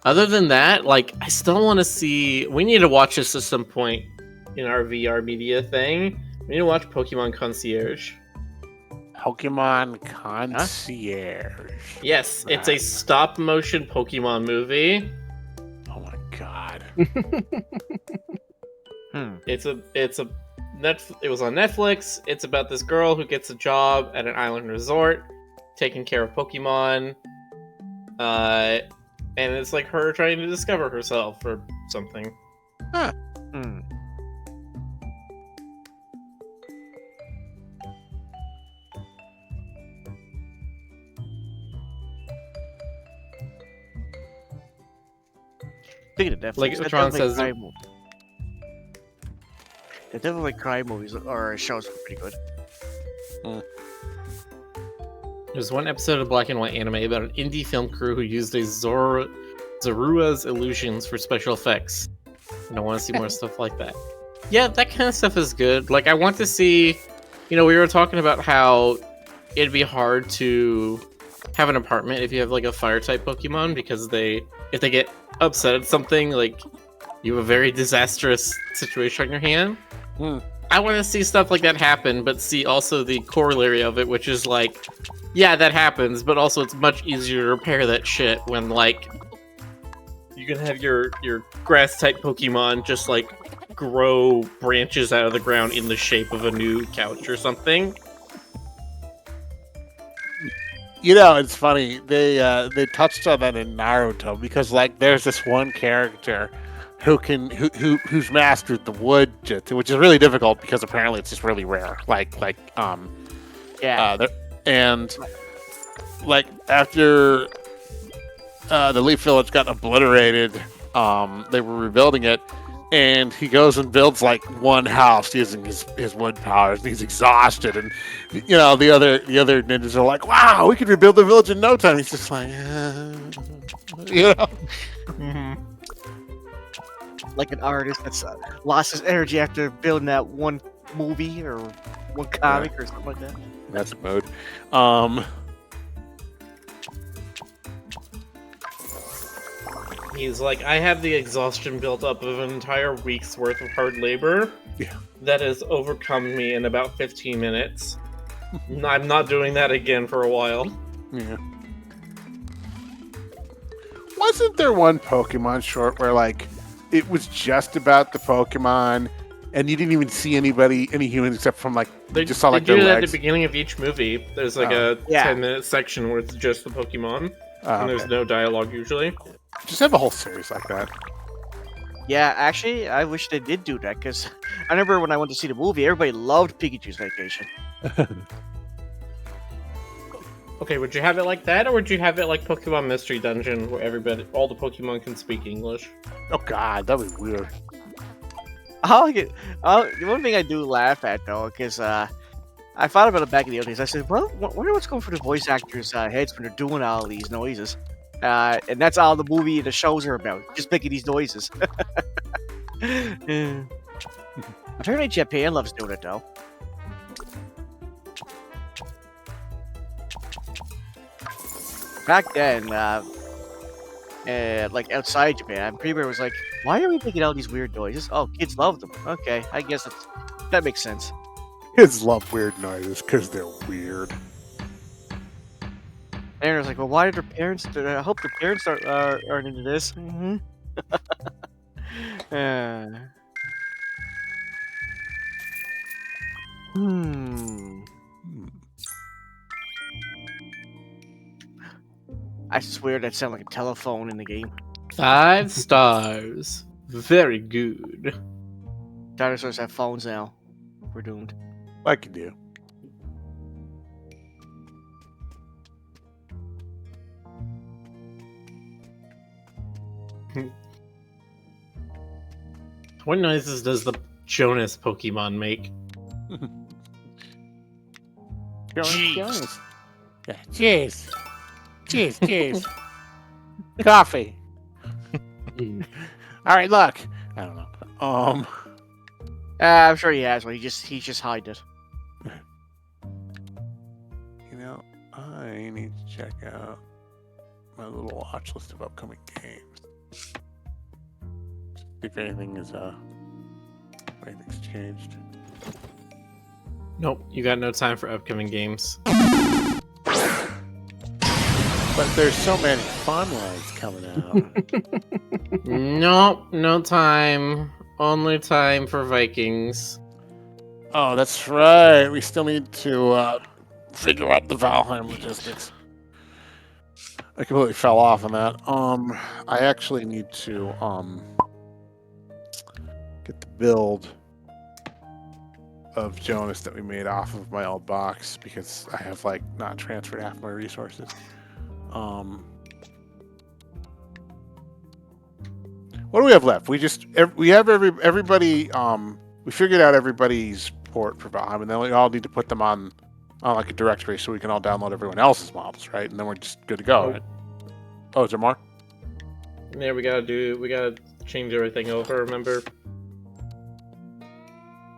Other than that, like, I still want to see. We need to watch this at some point in our VR media thing. We need to watch Pokemon Concierge. Pokemon Concierge. Yes, it's a stop-motion Pokemon movie. Oh my God. It was on Netflix. It's about this girl who gets a job at an island resort, taking care of Pokemon. And it's like her trying to discover herself or something. Huh. Speaking of Netflix, Like the Tron Devil May says, Cry the Devil May Cry movies or shows were pretty good. there's one episode of black and white anime about an indie film crew who used a Zorua's illusions for special effects. And I want to see more stuff like that. Yeah, that kind of stuff is good. Like, I want to see, you know, we were talking about how it'd be hard to have an apartment if you have like a fire type Pokemon, because if they get upset at something, like, you have a very disastrous situation on your hand. I want to see stuff like that happen, but see also the corollary of it, which is like, yeah, that happens, but also it's much easier to repair that shit when, like, you can have your grass type Pokemon just like grow branches out of the ground in the shape of a new couch or something. You know, it's funny. They touched on that in Naruto because, like, there's this one character who's mastered the wood jutsu, which is really difficult because apparently it's just really rare. And like after the Leaf Village got obliterated, they were rebuilding it, and he goes and builds like one house using his wood powers, and he's exhausted. And you know, the other ninjas are like, "Wow, we could rebuild the village in no time." He's just like, you know. Mm-hmm. Like an artist that's lost his energy after building that one movie or one comic or something like that. That's mode. He's like, I have the exhaustion built up of an entire week's worth of hard labor. Yeah. That has overcome me in about 15 minutes. I'm not doing that again for a while. Yeah. Wasn't there one Pokemon short where like it was just about the Pokemon, and you didn't even see any humans except from like They just saw like do their it at legs? the beginning of each movie. There's like Oh. a Yeah. 10-minute section where it's just the Pokemon, Oh, and there's okay. no dialogue usually. Just have a whole series like that. Yeah, actually, I wish they did do that because I remember when I went to see the movie, everybody loved Pikachu's Vacation. Okay, would you have it like that, or would you have it like Pokemon Mystery Dungeon, where all the Pokemon can speak English? Oh god, that'd be weird. The one thing I do laugh at though, because I thought about it back in the old days. I said, well, wonder what's going through the voice actors' heads when they're doing all these noises. And that's all the movie and the shows are about, just making these noises. Apparently Japan loves doing it though. Back then, like outside Japan, Premier was like, why are we making all these weird noises? Oh, kids love them. Okay, I guess that makes sense. Kids love weird noises because they're weird. And I was like, well, why did their parents? I hope their parents aren't into this. Mm-hmm. I swear that sounded like a telephone in the game. 5 stars. Very good. Dinosaurs have phones now. We're doomed. Like you do. What noises does the Jonas Pokemon make? Cheers. Yeah, cheers. Cheers, cheers. Coffee. All right, look. I don't know. I'm sure he has one. He just hide it. You know, I need to check out my little watch list of upcoming games. See if anything's changed. Nope, you got no time for upcoming games. But there's so many fun ones coming out. Nope, no time. Only time for Vikings. Oh, that's right. We still need to figure out the Valheim logistics. I completely fell off on that. I actually need to get the build of Jonas that we made off of my old box because I have like not transferred half my resources. What do we have left? We have everybody. We figured out everybody's port for Valheim, and then we all need to put them on like a directory so we can all download everyone else's models, right? And then we're just good to go. Right? Oh, is there more? Yeah, we gotta change everything over, remember?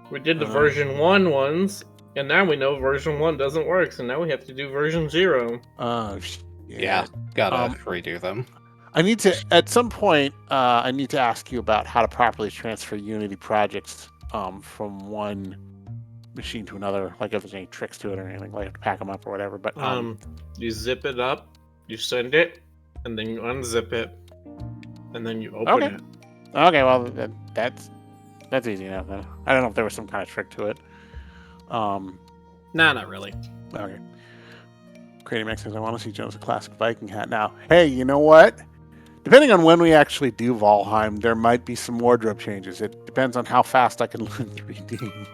We did the version 1 ones, and now we know version 1 doesn't work, so now we have to do version 0. Yeah, gotta redo them. I need to, at some point, I need to ask you about how to properly transfer Unity projects from one machine to another, like if there's any tricks to it or anything, like have to pack them up or whatever. But you zip it up, you send it, and then you unzip it, and then you open it. Okay, well that's easy enough. Then I don't know if there was some kind of trick to it. Nah, not really. Okay. Creating Max says, I want to see Jonas a classic Viking hat. Now, hey, you know what? Depending on when we actually do Valheim, there might be some wardrobe changes. It depends on how fast I can learn 3D.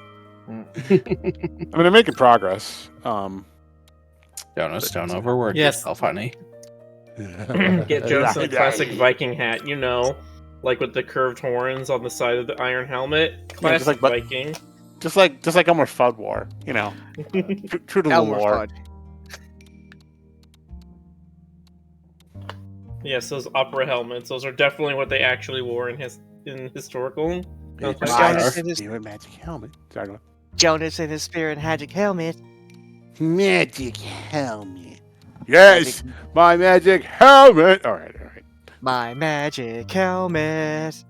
I mean, I'm making progress. Jonas, don't overwork yourself, honey. Get Jonas a classic Viking hat, you know, like with the curved horns on the side of the iron helmet. Classic like, Viking. Just like Elmer Fudd wore, you know. True to the lore. Yes, those opera helmets. Those are definitely what they actually wore in historical. Jonas and his spirit magic helmet. Sorry, Jonas and his spirit magic helmet. Magic helmet. Yes, my magic helmet. All right. My magic helmet.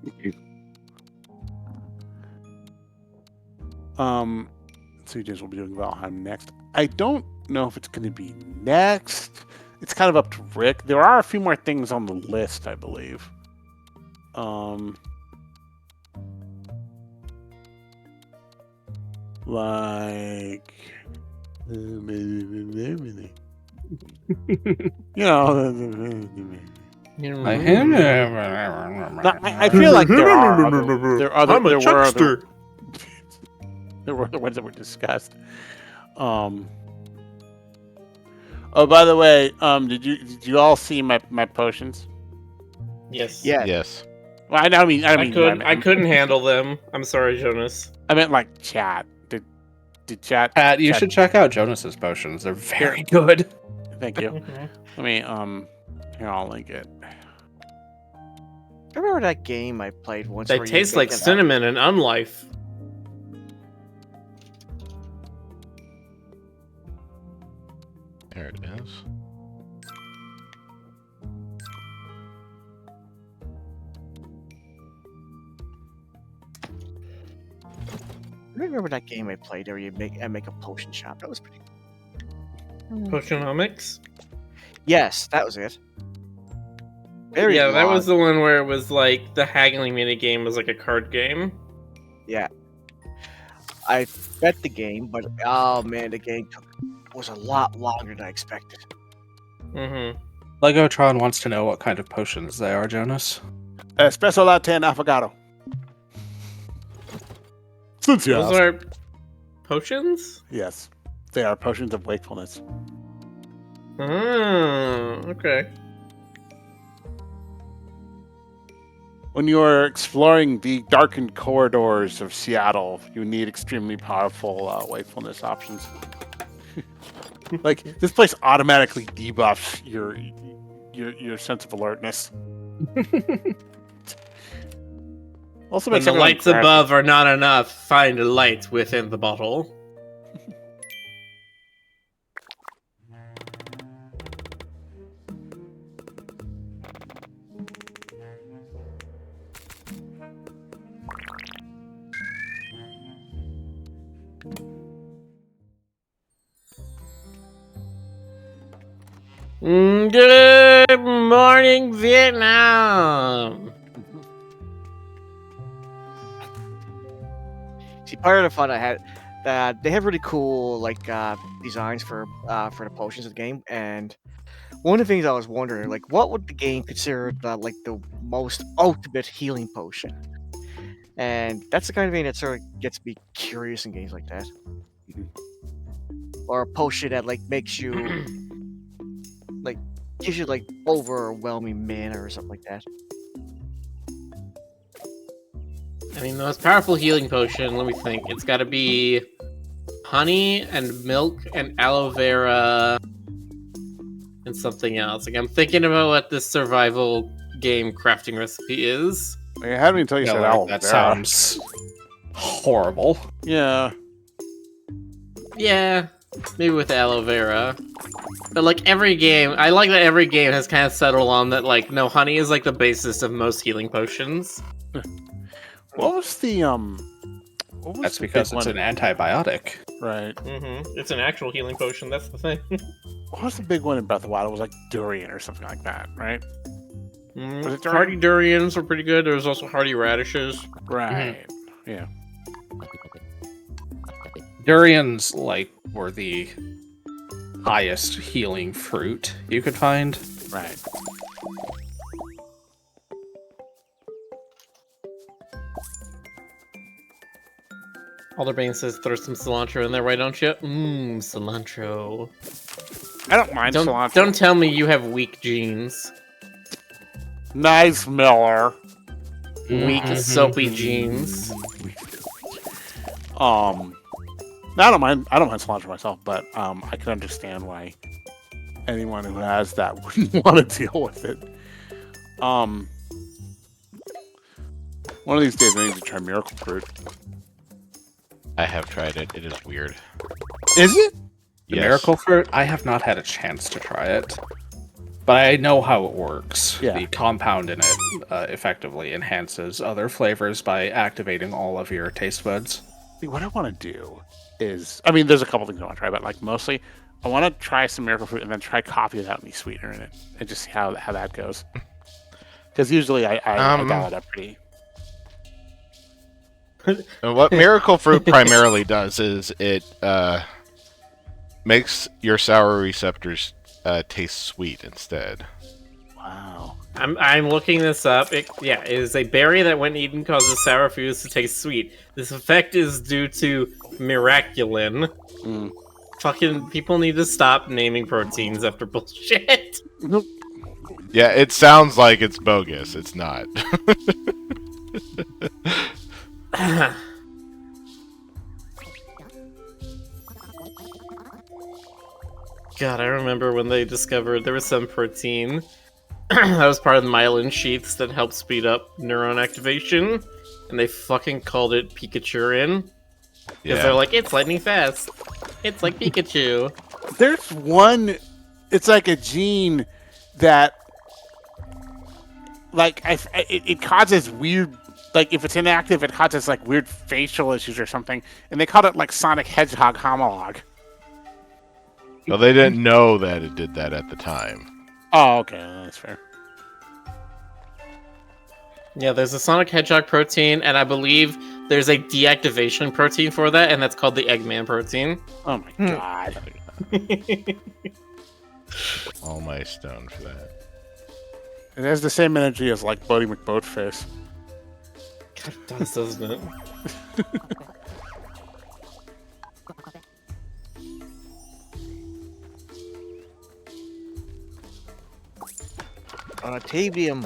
CJs will be doing Valheim next. I don't know if it's going to be next. it's kind of up to Rick. There are a few more things on the list, I believe. Like, you know, I feel like there were other ones that were discussed. Oh, by the way, did you all see my potions? Yes. Yeah. Yes. Well, I mean, I couldn't handle them. I'm sorry, Jonas. I meant like chat. Did chat? Pat, you chat- should check out Jonas's potions. They're very good. Thank you. Mhm. Let me here, I'll link it. Remember that game I played once? They where you taste get like an- cinnamon and unlife. There it is. Remember that game I played where you make a potion shop? That was pretty. Potionomics? Yes, that was it. Very Yeah, that long. was the one where it was like the haggling mini game was like a card game. Yeah. I bet the game, but oh man, the game was a lot longer than I expected. Mm-hmm. Legotron wants to know what kind of potions they are, Jonas. Espresso latte and affogato. Since you Those asked. are potions? Yes, they are potions of wakefulness. Oh, okay. When you are exploring the darkened corridors of Seattle, you need extremely powerful wakefulness options. Like, this place automatically debuffs your sense of alertness. Also When makes the everyone lights crafty. above are not enough, find a light within the bottle. Good morning, Vietnam. See, part of the fun I had, that they have really cool designs for the potions of the game, and one of the things I was wondering, like, what would the game consider the most ultimate healing potion? And that's the kind of thing that sort of gets me curious in games like that, or a potion that makes you gives you overwhelming mana or something like that. I mean, the most powerful healing potion, let me think. It's got to be honey and milk and aloe vera and something else. Like, I'm thinking about what this survival game crafting recipe is. I had me until you Yeah, said like, aloe that vera. sounds horrible. Yeah. Yeah, maybe with aloe vera. But like every game, I like that every game has kind of settled on that, like, no, honey is like the basis of most healing potions. What was the what was That's the because big it's one? an antibiotic. Right. Mm-hmm. It's an actual healing potion, that's the thing. What was the big one in Breath of the Wild? It was like durian or something like that, right? Was it Hardy durians were pretty good. There was also hardy radishes. Right. Yeah. Durians, were the highest healing fruit you could find. Right. Alderbane says throw some cilantro in there, why don't you? Mmm, cilantro. I don't mind cilantro. Don't tell me you have weak genes. Nice, Miller. Weak, soapy genes. I don't mind cilantro myself, but I can understand why anyone who has that wouldn't want to deal with it. One of these days I need to try miracle fruit. I have tried it. It is weird. Is it? The Yes. miracle fruit, I have not had a chance to try it. But I know how it works. Yeah. The compound in it effectively enhances other flavors by activating all of your taste buds. See, what I want to do is, I mean, there's a couple things I want to try, but mostly I want to try some miracle fruit and then try coffee without any sweetener in it, and just see how that goes. Because usually I dial it up pretty. And what miracle fruit primarily does is it makes your sour receptors taste sweet instead. Wow. I'm looking this up. It is a berry that when eaten causes sour foods to taste sweet. This effect is due to miraculin. Mm. Fucking people need to stop naming proteins after bullshit. Yeah, it sounds like it's bogus. It's not. God, I remember when they discovered there was some protein that was part of the myelin sheaths that helped speed up neuron activation, and they fucking called it Pikachurin. Because they're like, it's lightning fast. It's like Pikachu. There's one. It's like a gene that, like, it causes weird. Like, if it's inactive, it causes like weird facial issues or something, and they called it like Sonic Hedgehog homolog. Well, they didn't know that it did that at the time. Oh, okay, that's fair. Yeah, there's a Sonic Hedgehog protein, and I believe there's a deactivation protein for that, and that's called the Eggman protein. Oh my god. All my stone for that. It has the same energy as like Bodie McBoatface. God, it does, doesn't it? Octavium.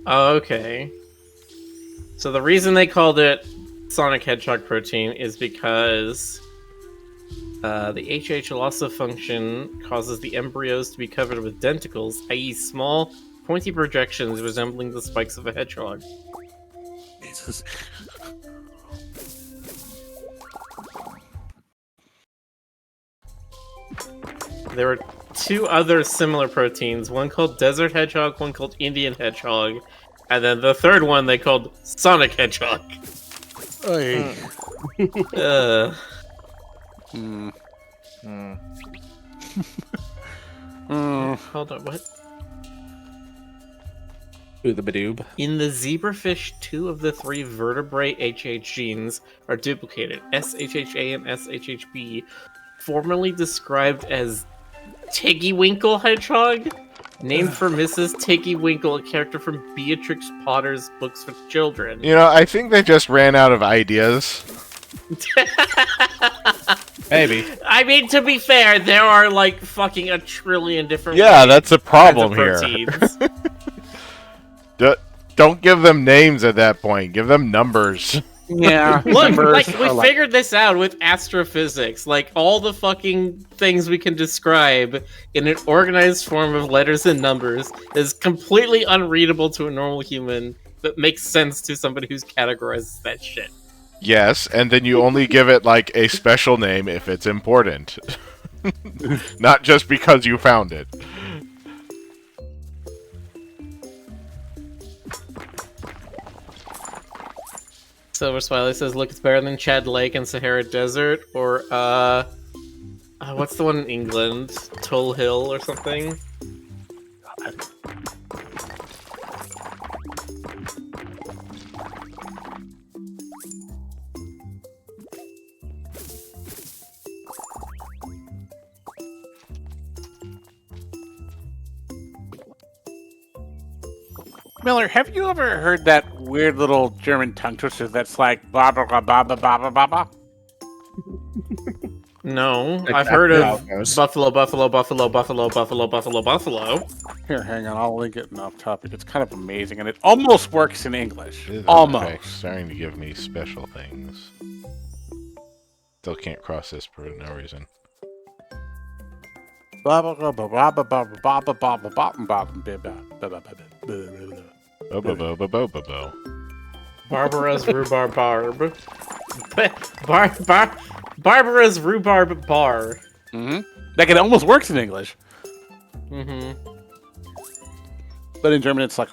Okay. So the reason they called it Sonic Hedgehog protein is because the HH loss of function causes the embryos to be covered with denticles, i.e. small, pointy projections resembling the spikes of a hedgehog. Jesus. There were two other similar proteins, one called Desert Hedgehog, one called Indian Hedgehog, and then the third one they called Sonic Hedgehog. Oy. Hmm. Hold on, what? Ooh, the Badoob. In the zebrafish, 2 of the 3 vertebrate HH genes are duplicated. SHHA and SHHB, formerly described as Tiggywinkle Hedgehog, named for Mrs. Tiggywinkle, a character from Beatrix Potter's books for children. You know, I think they just ran out of ideas. Maybe. I mean, to be fair, there are like fucking a trillion different Yeah, that's a problem kinds here. of proteins. Don't give them names at that point. Give them numbers. Yeah. Look, numbers like we are figured this out with astrophysics. Like all the fucking things we can describe in an organized form of letters and numbers is completely unreadable to a normal human, but makes sense to somebody who's categorizes that shit. Yes, and then you only give it like a special name if it's important. Not just because you found it. Silver Smiley says, "Look, it's better than Chad Lake and Sahara Desert, or what's the one in England? Tull Hill or something." Miller, have you ever heard that weird little German tongue twister that's like blah blah blah blah blah blah blah blah? No, Like I've that heard how of it goes. Buffalo, Buffalo, Buffalo, Buffalo, Buffalo, Buffalo, Buffalo. Here, hang on, I'll link it in off topic. It's kind of amazing, and it almost works in English. It is Almost. okay, starting to give me special things. Still can't cross this for no reason. Bo-bo-bo-bo-bo-bo-bo. Barbara's rhubarb barb. Barbara's rhubarb bar. Like it almost works in English, Mm-hmm. but in German it's like.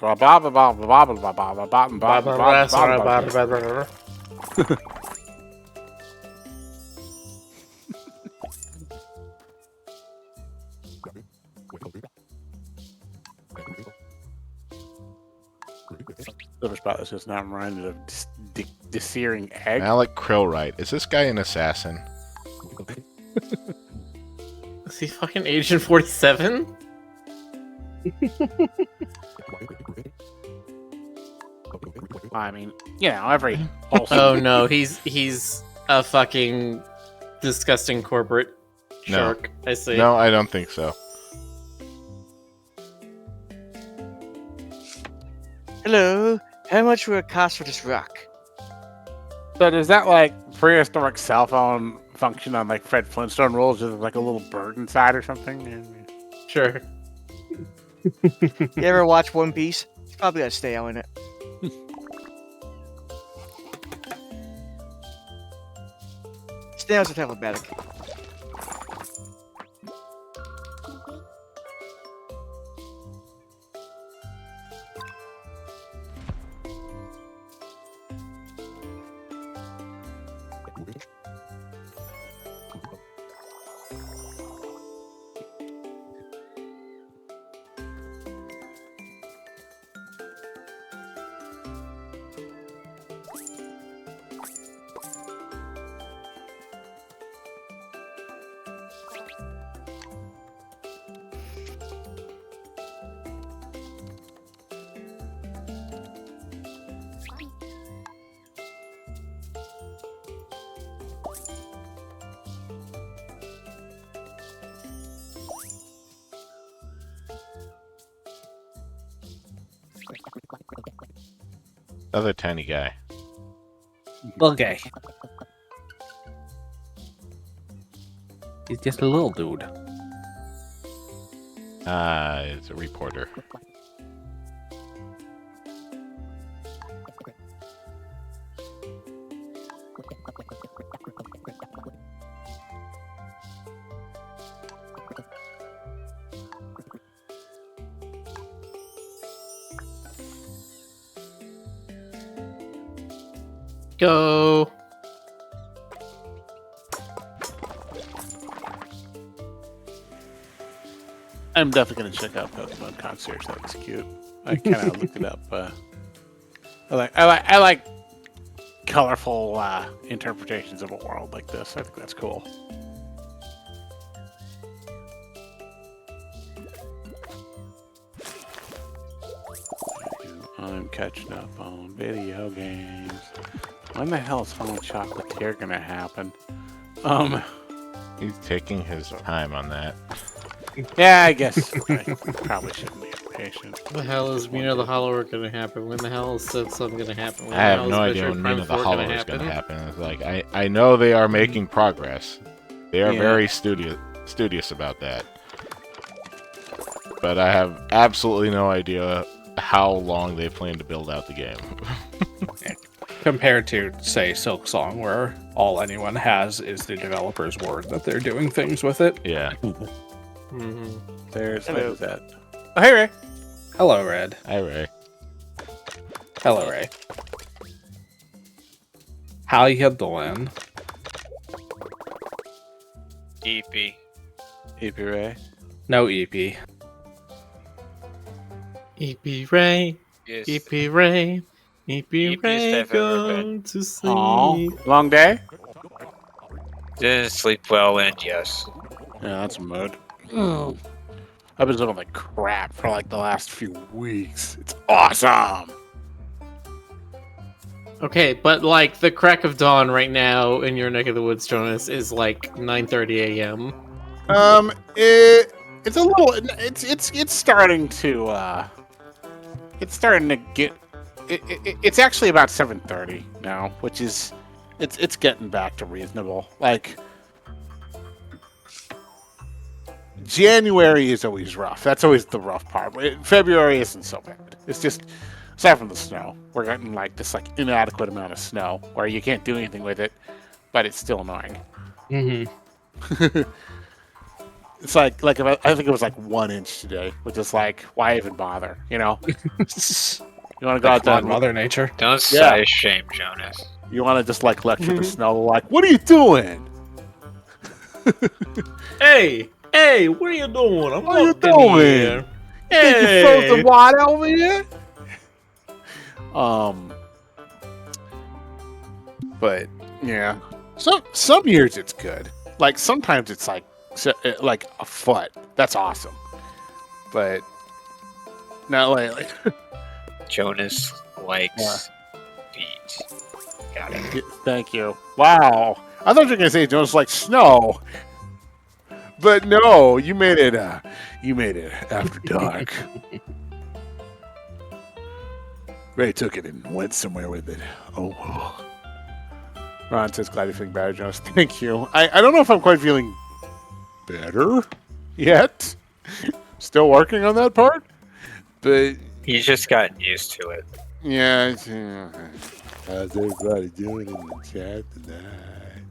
Silver spot is just now reminded of searing egg. Alec Krillwright. Is this guy an assassin? Is he fucking Agent 47? I mean, every wholesome. Oh no, he's a fucking disgusting corporate No. shark. I see. No, I don't think so. Hello. How much will it cost for this rock? So does that like prehistoric cell phone function on like Fred Flintstone rules? Just like a little bird inside or something? Sure. You ever watch One Piece? It's probably got a stale in it. Snails are telepathic. Other tiny guy. Okay. He's just a little dude. It's a reporter. Go. I'm definitely gonna check out Pokemon Concierge. That looks cute. I kind of looked it up. I like colorful interpretations of a world like this. I think that's cool. I'm catching up on video games. When the hell is Falling Chocolatier gonna happen? He's taking his time on that. Yeah, I guess I probably shouldn't be impatient. When the hell is Mina the Hollower gonna happen? When the hell is Silksong gonna happen? When I the have hell no is idea Metroid when Prime Mina the 4 Hollow is going to happen. It's like I know they are making progress. They are Yeah. very studious about that. But I have absolutely no idea how long they plan to build out the game. Compared to, say, Silksong, where all anyone has is the developer's word that they're doing things with it. Yeah. Mm-hmm. There's Hello. that. Oh, hey, Ray. Hello, Red. Hi, Ray. Hello, Ray. How you doing? EP. EP Ray. No E EP. EP Ray, Yes. EP Ray, EP Eepiest Ray, I've ever go to sleep. Aw, long day? Didn't sleep well, and yes. Yeah, that's a mode. I've been doing like crap for like the last few weeks. It's awesome. Okay, but like the crack of dawn right now in your neck of the woods, Jonas, is like 9:30 a.m. It's a little. It's starting to. It's starting to get. It's actually about 7:30 now, which is. It's getting back to reasonable. Like. January is always rough. That's always the rough part. February isn't so bad. It's just aside from the snow, we're getting like this like inadequate amount of snow where you can't do anything with it, but it's still annoying. Mm-hmm. It's like if I think it was like 1 inch today, which is like why even bother? You know, you want to go out there, and Mother Nature. Don't say shame, Jonas. you want to just like lecture the snow, like, what are you doing? Hey, what are you doing? I'm What are you walking doing? here. Think you frozen water over here? But yeah, some years it's good. Like sometimes it's like a foot. That's awesome. But not lately. Jonas likes feet. Got it. Thank you. Wow, I thought you were gonna say Jones like snow. But no, you made it after dark. Ray took it and went somewhere with it. Oh. Ron says, glad you're feeling better, Jonas. Thank you. I don't know if I'm quite feeling better yet. Still working on that part. But He's just gotten used to it. yeah. How's everybody doing in the chat tonight?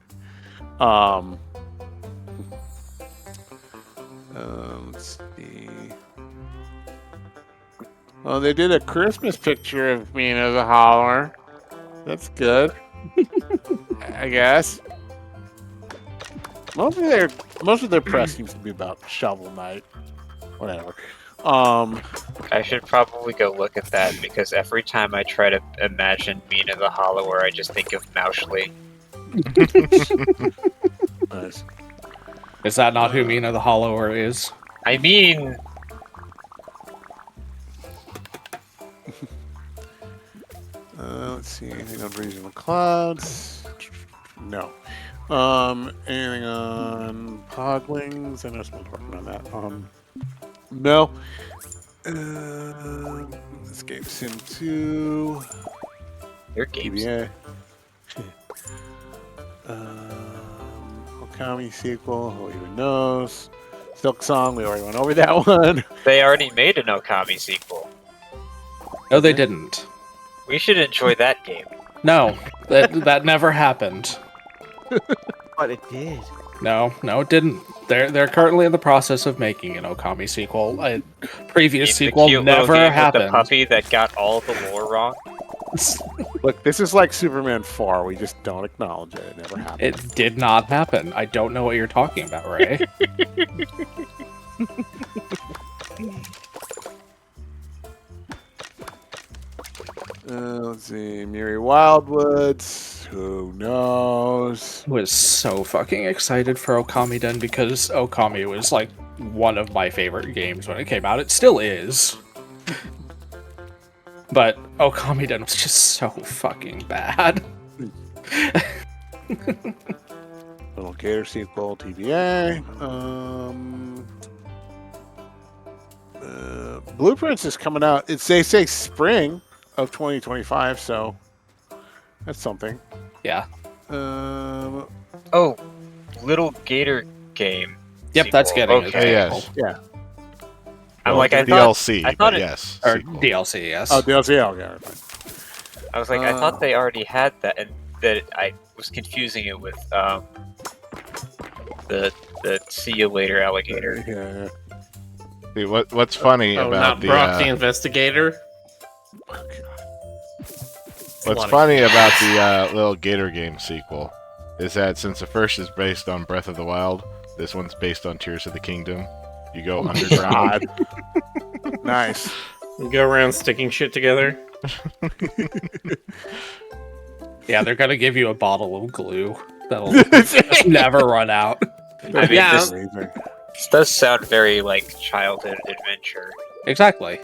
Let's see. Oh, they did a Christmas picture of me as a holler. That's good. I guess. Most of their press seems to be about Shovel Knight. Whatever. I should probably go look at that because every time I try to imagine Mina the Hollower, I just think of Mauschly. Nice. Is that not who Mina the Hollower is? I mean, Let's see. Anything on Regional Clouds? No. Anything on Poglings? I know someone's working on that. No. Escape Sim 2. your games. TBA. Okami sequel. Who even knows? Silk Song. We already went over that one. They already made an Okami sequel. No, they didn't. We should enjoy that game. No, that never happened. But it did. No, it didn't. They're currently in the process of making an Okami sequel. A previous The sequel cute little never game with happened. the puppy that got all the lore wrong. Look, this is like Superman 4. We just don't acknowledge it. It never happened. It did not happen. I don't know what you're talking about, Ray. Let's see. Miri Wildwoods. Who knows? Was so fucking excited for Okamiden because Okami was like one of my favorite games when it came out. It still is. But Okamiden was just so fucking bad. Little Gator sequel, TBA. Blueprints is coming out. They say spring of 2025, so that's something. Yeah. Oh, Little Gator game. Yep, that's sequel. getting Okay. Yes. Yeah. I'm Well, like, I thought, DLC, I thought but it- yes. Or sequel. DLC, yes. Oh, DLC. Okay. Fine. I was like, I thought they already had that, and that I was confusing it with the see you later alligator. Yeah. See, what's funny Oh, about not the Brock the Investigator. what's funny. funny about the Little Gator game sequel is that since the first is based on Breath of the Wild, this one's based on Tears of the Kingdom. You go underground. God. Nice. You go around sticking shit together. Yeah, they're gonna give you a bottle of glue that'll just never run out. I mean, Yeah. this does sound very like childhood adventure. Exactly.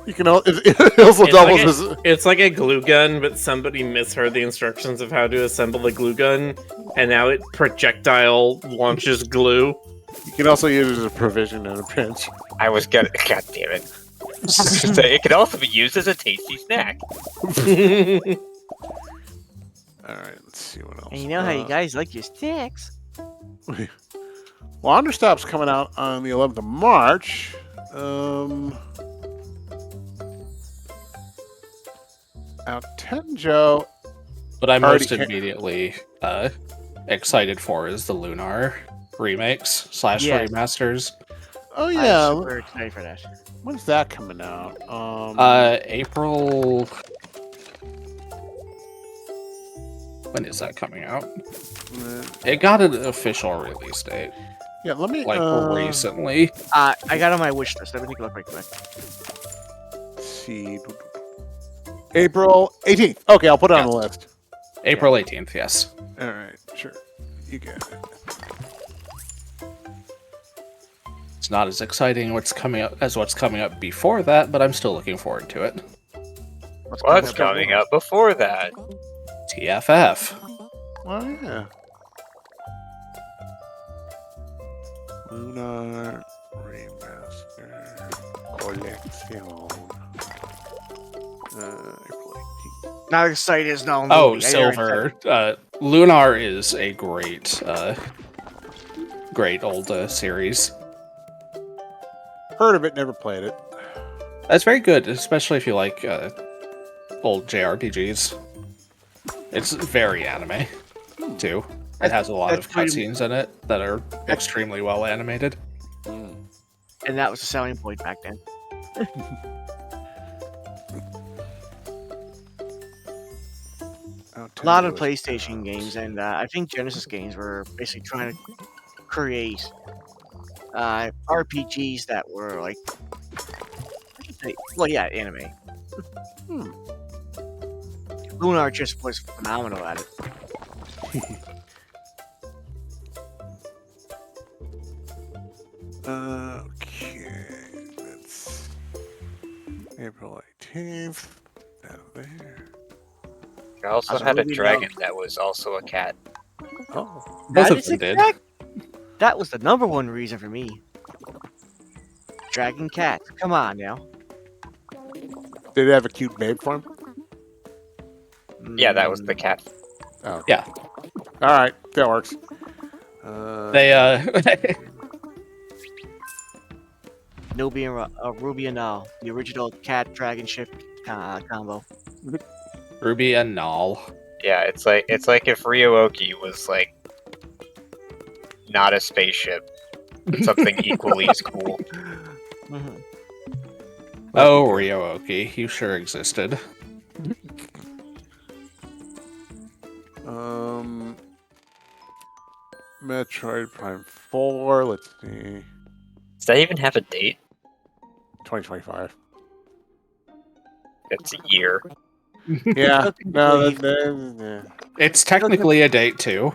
You can it also It's doubles like as It's like a glue gun, but somebody misheard the instructions of how to assemble a glue gun, and now it projectile launches glue. you can also use it as a provision in a pinch. I was gonna, god damn it. So it can also be used as a tasty snack. All right, let's see what else. And you know how you guys like your sticks. Well, Understop's coming out on the 11th of March. Now, Tenjo. What I'm Already most ca- immediately excited for is the Lunar remakes / Yes. remasters. Oh I'm yeah, super excited for that. when's that coming out? April. When is that coming out? It got an official release date, Yeah, let me like recently. I got it on my wish list. Let me take a look right quick. see. April 18th. Okay, I'll put it on Yeah. the list. April 18th, yes. All right, sure. You get it. It's not as exciting what's coming up as what's coming up before that, but I'm still looking forward to it. What's coming up before that? TFF. Oh yeah. Lunar Remaster Collection. April 18th. Not excited as no. Oh, movie. I already Silver. Lunar is a great, great old series. Heard of it, never played it. That's very good, especially if you like old JRPGs. It's very anime, too. It has a lot That's of pretty- cutscenes in it that are extremely well animated. And that was the selling point back then. Oh, A lot of Tenjo is PlayStation out. games, and I think Genesis games were basically trying to create RPGs that were like, I should say, well, yeah, anime. Hmm. Lunar just was phenomenal at it. Okay, that's April 18th. Down there. I also As a had a movie dragon that was also a cat. Oh, Both That of is them did. That was the number one reason for me. Dragon Cat. Come on now. did it have a cute babe form? Yeah, that was the cat. Oh, Yeah. all right, that works. They, Nobi and Ruby and Null, the original cat dragon ship combo. Ruby and Null. Yeah, it's like if Ryuoki was like not a spaceship, but something equally as cool. Mhm. Oh, Ryuoki, you sure existed. Metroid Prime 4. Let's see, Does that even have a date? 2025. It's a year. Yeah, no, Believe- It's technically a date, too.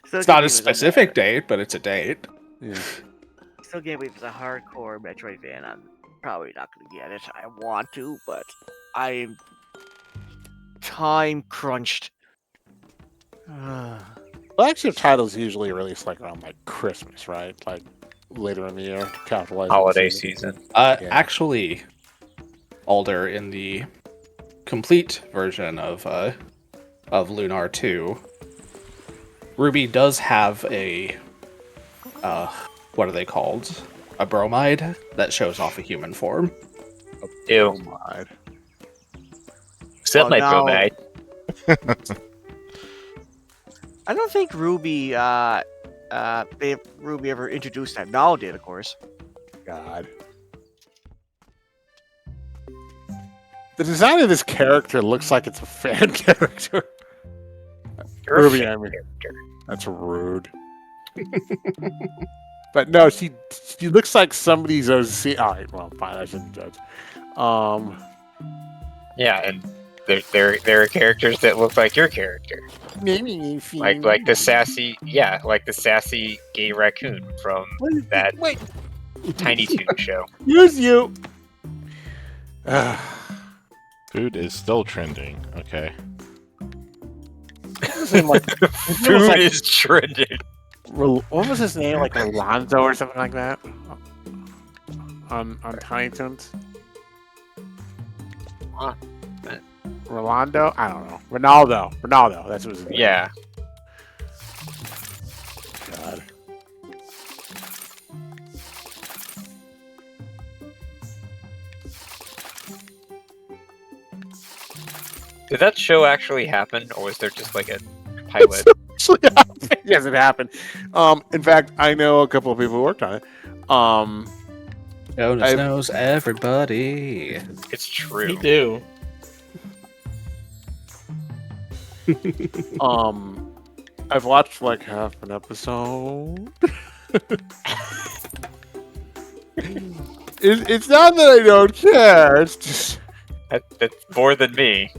Still It's can't not a believe specific date, but it's a date. yeah. Still can't believe it's a hardcore Metroid fan. I'm probably not going to get it. I want to, but I'm time crunched. Flagship titles usually release like around like Christmas, right? Like later in the year, capitalizing Holiday the season. season. Yeah. Actually, Alder, in the complete version of Lunar 2, Ruby does have a what are they called? A bromide that shows off a human form. Ew. Bromide. Except Oh, my no. bromide. I don't think Ruby, Ruby ever introduced that. Null did, of course. God. The design of this character looks like it's a fan character. You're a Ruby, fan I mean. character. That's rude. But no, she looks like somebody's OC. All right, well, fine, I shouldn't judge. Yeah, and there are characters that look like your character. Like the sassy gay raccoon from that Tiny Toon show. Use you. Food is still trending. Okay. Food like- is trending. What was his name? Like Alonzo or something like that? On Tiny Toons? Huh. Rolando? I don't know. Ronaldo. That's what his name. Yeah. God. Did that show actually happen, or was there just like a pilot? Actually happened. Yes, it happened. In fact, I know a couple of people who worked on it. Jonas I've- knows everybody. It's true. Me too. I've watched like half an episode. It's not that I don't care. It's just That's more than me.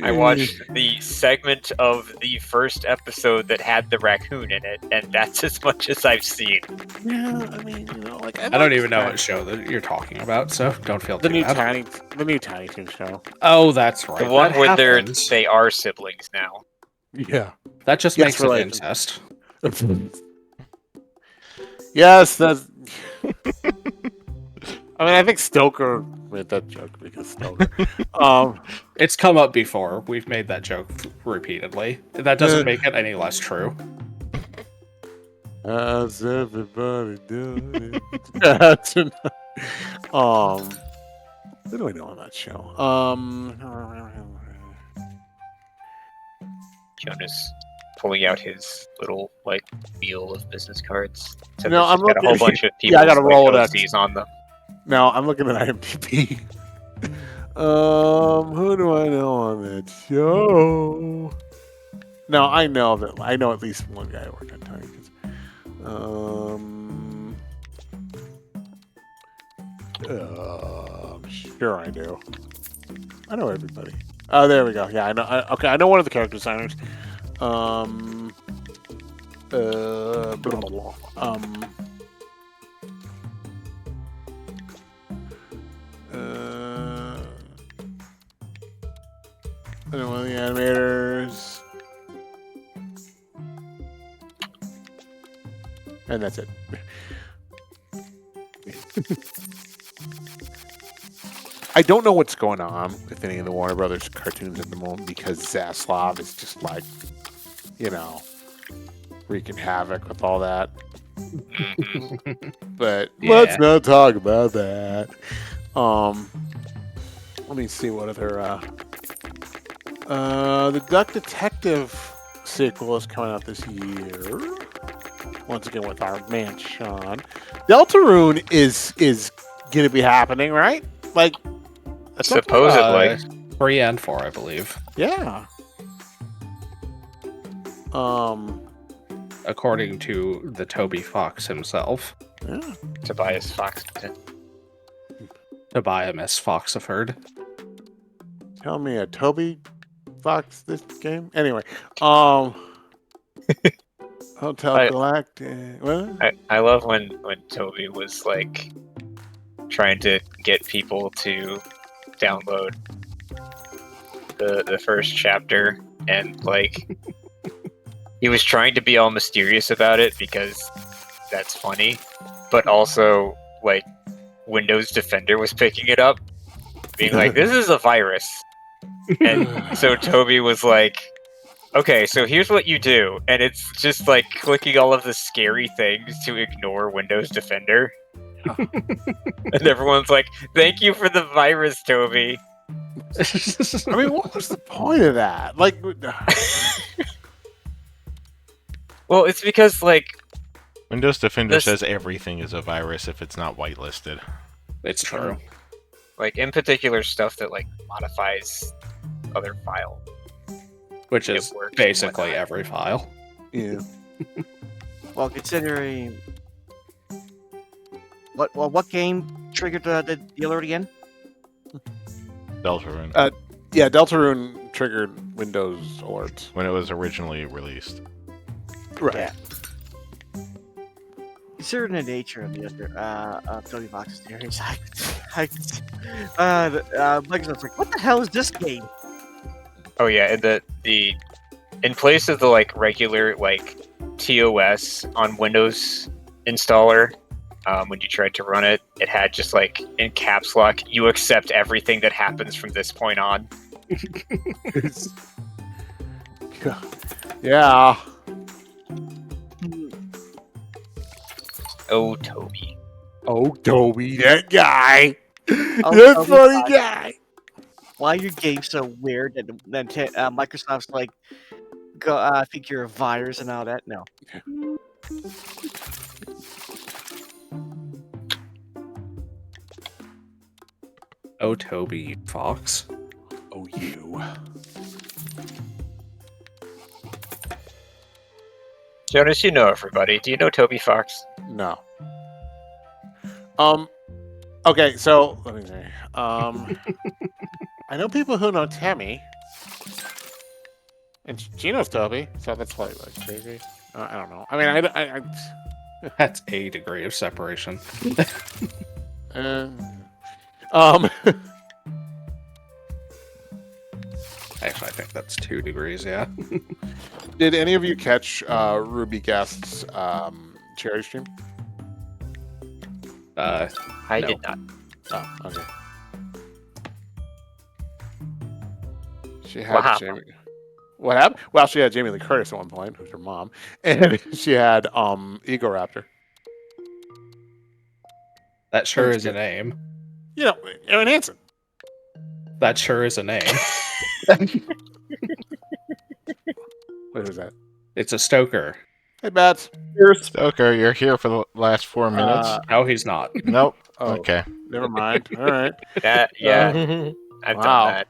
I watched the segment of the first episode that had the raccoon in it, and that's as much as I've seen. Yeah, I mean, like I don't even know what show that you're talking about, so don't feel the too new bad. Tiny Toon show. Oh, that's right. The one that where happens. they are siblings now. Yeah. That just Yes, makes it relation. incest. Yes, that's. I mean, I think Stoker made that joke because Stoker. It's come up before. We've made that joke repeatedly. That doesn't make it any less true. How's everybody doing? That's what do I know on that show? Jonas pulling out his little like wheel of business cards. So No, I'm got a whole looking- bunch of people. Yeah, I got a Rolodex. OCs on them. No, I'm looking at IMDb. Who do I know on that show? No, I know that. I know at least one guy who worked on Tiny Kids. Sure I do. I know everybody. Oh, there we go. Yeah, I know. Okay, I know one of the character designers. Blah, blah, blah. I know one of the animators. And that's it. I don't know what's going on with any of the Warner Brothers cartoons at the moment because Zaslav is just like, wreaking havoc with all that. But let's not talk about that. Let me see what other. The Duck Detective sequel is coming out this year. Once again with our man Sean. Deltarune is gonna be happening, right? Like at some point. Supposedly. 3 and 4, I believe. Yeah. According to the Toby Fox himself. Yeah. Tobias Fox. Tobias Foxiford. Tell me a Toby Fox this game. Anyway, Hotel Galactic. What? I love when Toby was like trying to get people to download the first chapter, and like he was trying to be all mysterious about it because that's funny, but also like Windows Defender was picking it up, being like, "This is a virus," and so Toby was like, "Okay, so here's what you do," and it's just like clicking all of the scary things to ignore Windows Defender. And everyone's like, "Thank you for the virus, Toby." I mean, what was the point of that? Like, Well, it's because like Windows Defender This- says everything is a virus if it's not whitelisted. It's true. like in particular stuff that like modifies other files. Which It is works and basically whatnot. every file. yeah. Well, considering what game triggered the alert again? Deltarune, Yeah, Deltarune triggered Windows alerts. when it was originally released. Right. Yeah. Considering the nature of the other Toby Fox's series, Microsoft's like, what the hell is this game? Oh yeah, and the in place of the like regular like TOS on Windows installer, when you tried to run it, it had just like in caps lock, "You accept everything that happens from this point on." Yeah. Oh, Toby. Oh, Toby, that guy. Oh, That Toby funny Fox. guy. Why are your games so weird? And then Microsoft's like, go, I think you're a virus and all that. No. Oh, Toby, you fox. Oh, you. Jonas, you know everybody. Do you know Toby Fox? No. Okay, so let me see. I know people who know Tammy, and she knows Toby, so that's probably like crazy. I don't know. I mean, I That's a degree of separation. Actually, I think that's 2 degrees, yeah. Did any of you catch Ruby Guest's cherry stream? I No. did not. Oh, okay. She What had happened? Jamie. What happened? Well, she had Jamie Lee Curtis at one point, who's her mom, and she had Ego Raptor. That sure That's is a good. name. You know, Aaron Hansen. That sure is a name. What was that? It's a Stoker. Hey, Bats. Stoker, you're here for the last 4 minutes. No, he's not. Nope. Oh, Okay. never mind. All right. That yeah, I've Wow. done that.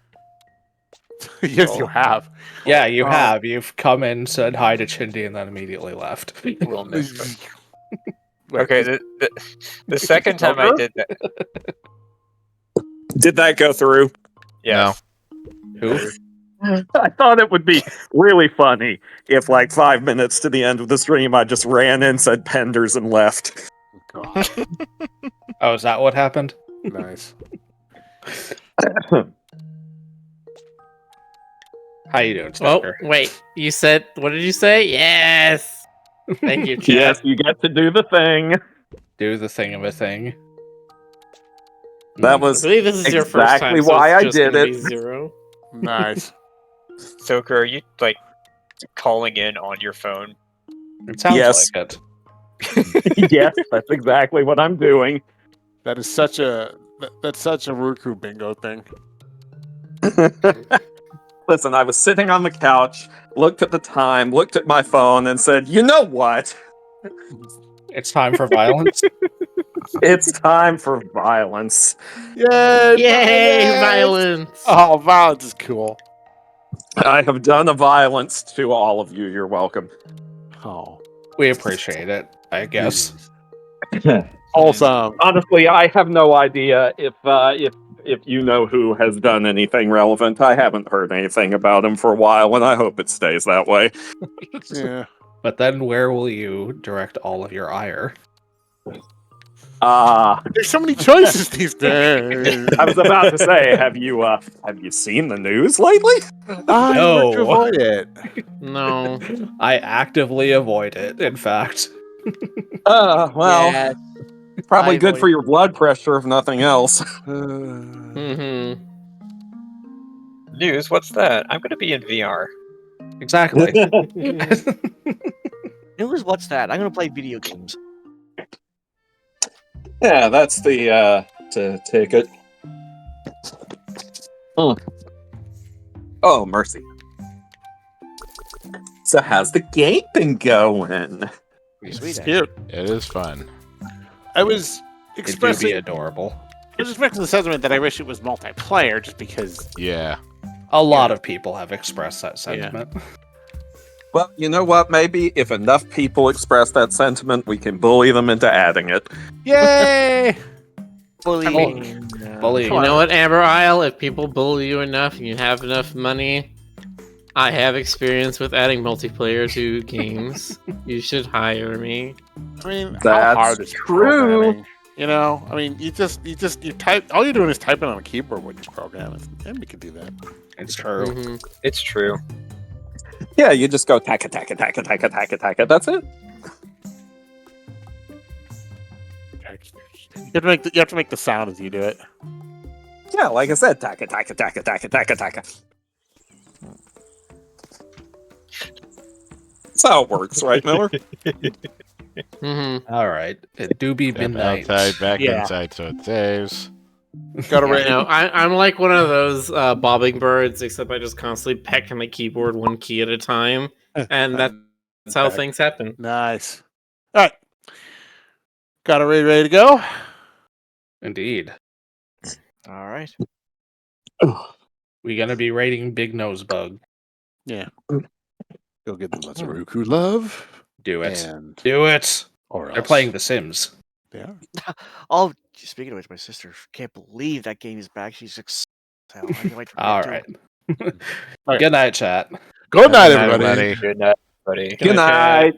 Yes, you have. Yeah, you Um, have. You've come in, said hi to Chindy, and then immediately left. We'll miss them. Wait, Okay, the second time I did that, Did that go through? yes. Who? I thought it would be really funny if, like, 5 minutes to the end of the stream, I just ran in, said Penders, and left. God, Oh, is that what happened? nice. How you doing, Oh, Stoker? wait. You said, what did you say? Yes. Thank you, chat. Yes, you get to do the thing. Do the thing of a thing. That I was believe this is your first time, exactly so why it's I just did gonna it. be 0. Nice. Stoker, are you like calling in on your phone? It sounds Yes. like it. Yes, that's exactly what I'm doing. That is such a that's such a Roo Croo bingo thing. Listen, I was sitting on the couch, looked at the time, looked at my phone, and said, "You know what? It's time for violence. It's time for violence." Yay! Yay, violence! Oh, violence is cool. I have done a violence to all of you. You're welcome. Oh, We appreciate it, I guess. awesome. Honestly, I have no idea if you know who has done anything relevant. I haven't heard anything about him for a while, and I hope it stays that way. Yeah. But then where will you direct all of your ire? There's so many choices these days. I was about to say, have you seen the news lately? I No. work to avoid it. No. I actively avoid it, in fact. Well, Yeah, probably I good avoid for your blood pressure, if nothing else. Mm-hmm. News? What's that? I'm gonna be in VR. Exactly. News, what's that? I'm gonna play video games. Yeah, that's the ticket. Oh, mercy. So how's the game been going? Pretty sweet. It's actually. cute. It is fun. I was It do be expressing adorable. the sentiment that I wish it was multiplayer, just because. Yeah. A lot of people have expressed that sentiment. Well, you know what? Maybe if enough people express that sentiment, we can bully them into adding it. Yay! Bullying. Bullying. You know what, Amber Isle? If people bully you enough and you have enough money, I have experience with adding multiplayer to games. You should hire me. I mean, how That's hard is true. programming? You know, I mean, you type. All you're doing is typing on a keyboard when you program. Anybody can do that. It's true. Mhm. It's true. Yeah, you just go tack attack attack attack attack attack. That's it. You have to make the sound as you do it. Yeah, like I said, tack attack attack attack attack attack. That's how it works, right, Miller? Mhm. All right. It do be Step midnight. outside, back Yeah. inside, so it saves. Gotta Yeah. rate. I'm like one of those bobbing birds, except I just constantly peck on my keyboard one key at a time, and that's how Peck. things happen. Nice. All right. Got it ready to go? Indeed. All right. We're gonna be rating Big Nose Bug. Yeah. Go get them lots of Roo Croo love. Do it. And Do it. or They're else. playing The Sims. They are. Oh, speaking of which, my sister can't believe that game is back. She's excited. I can't wait for All that right. too. Okay. Good night, chat. Good night, Good night, everybody. everybody. Good night, buddy. Good night.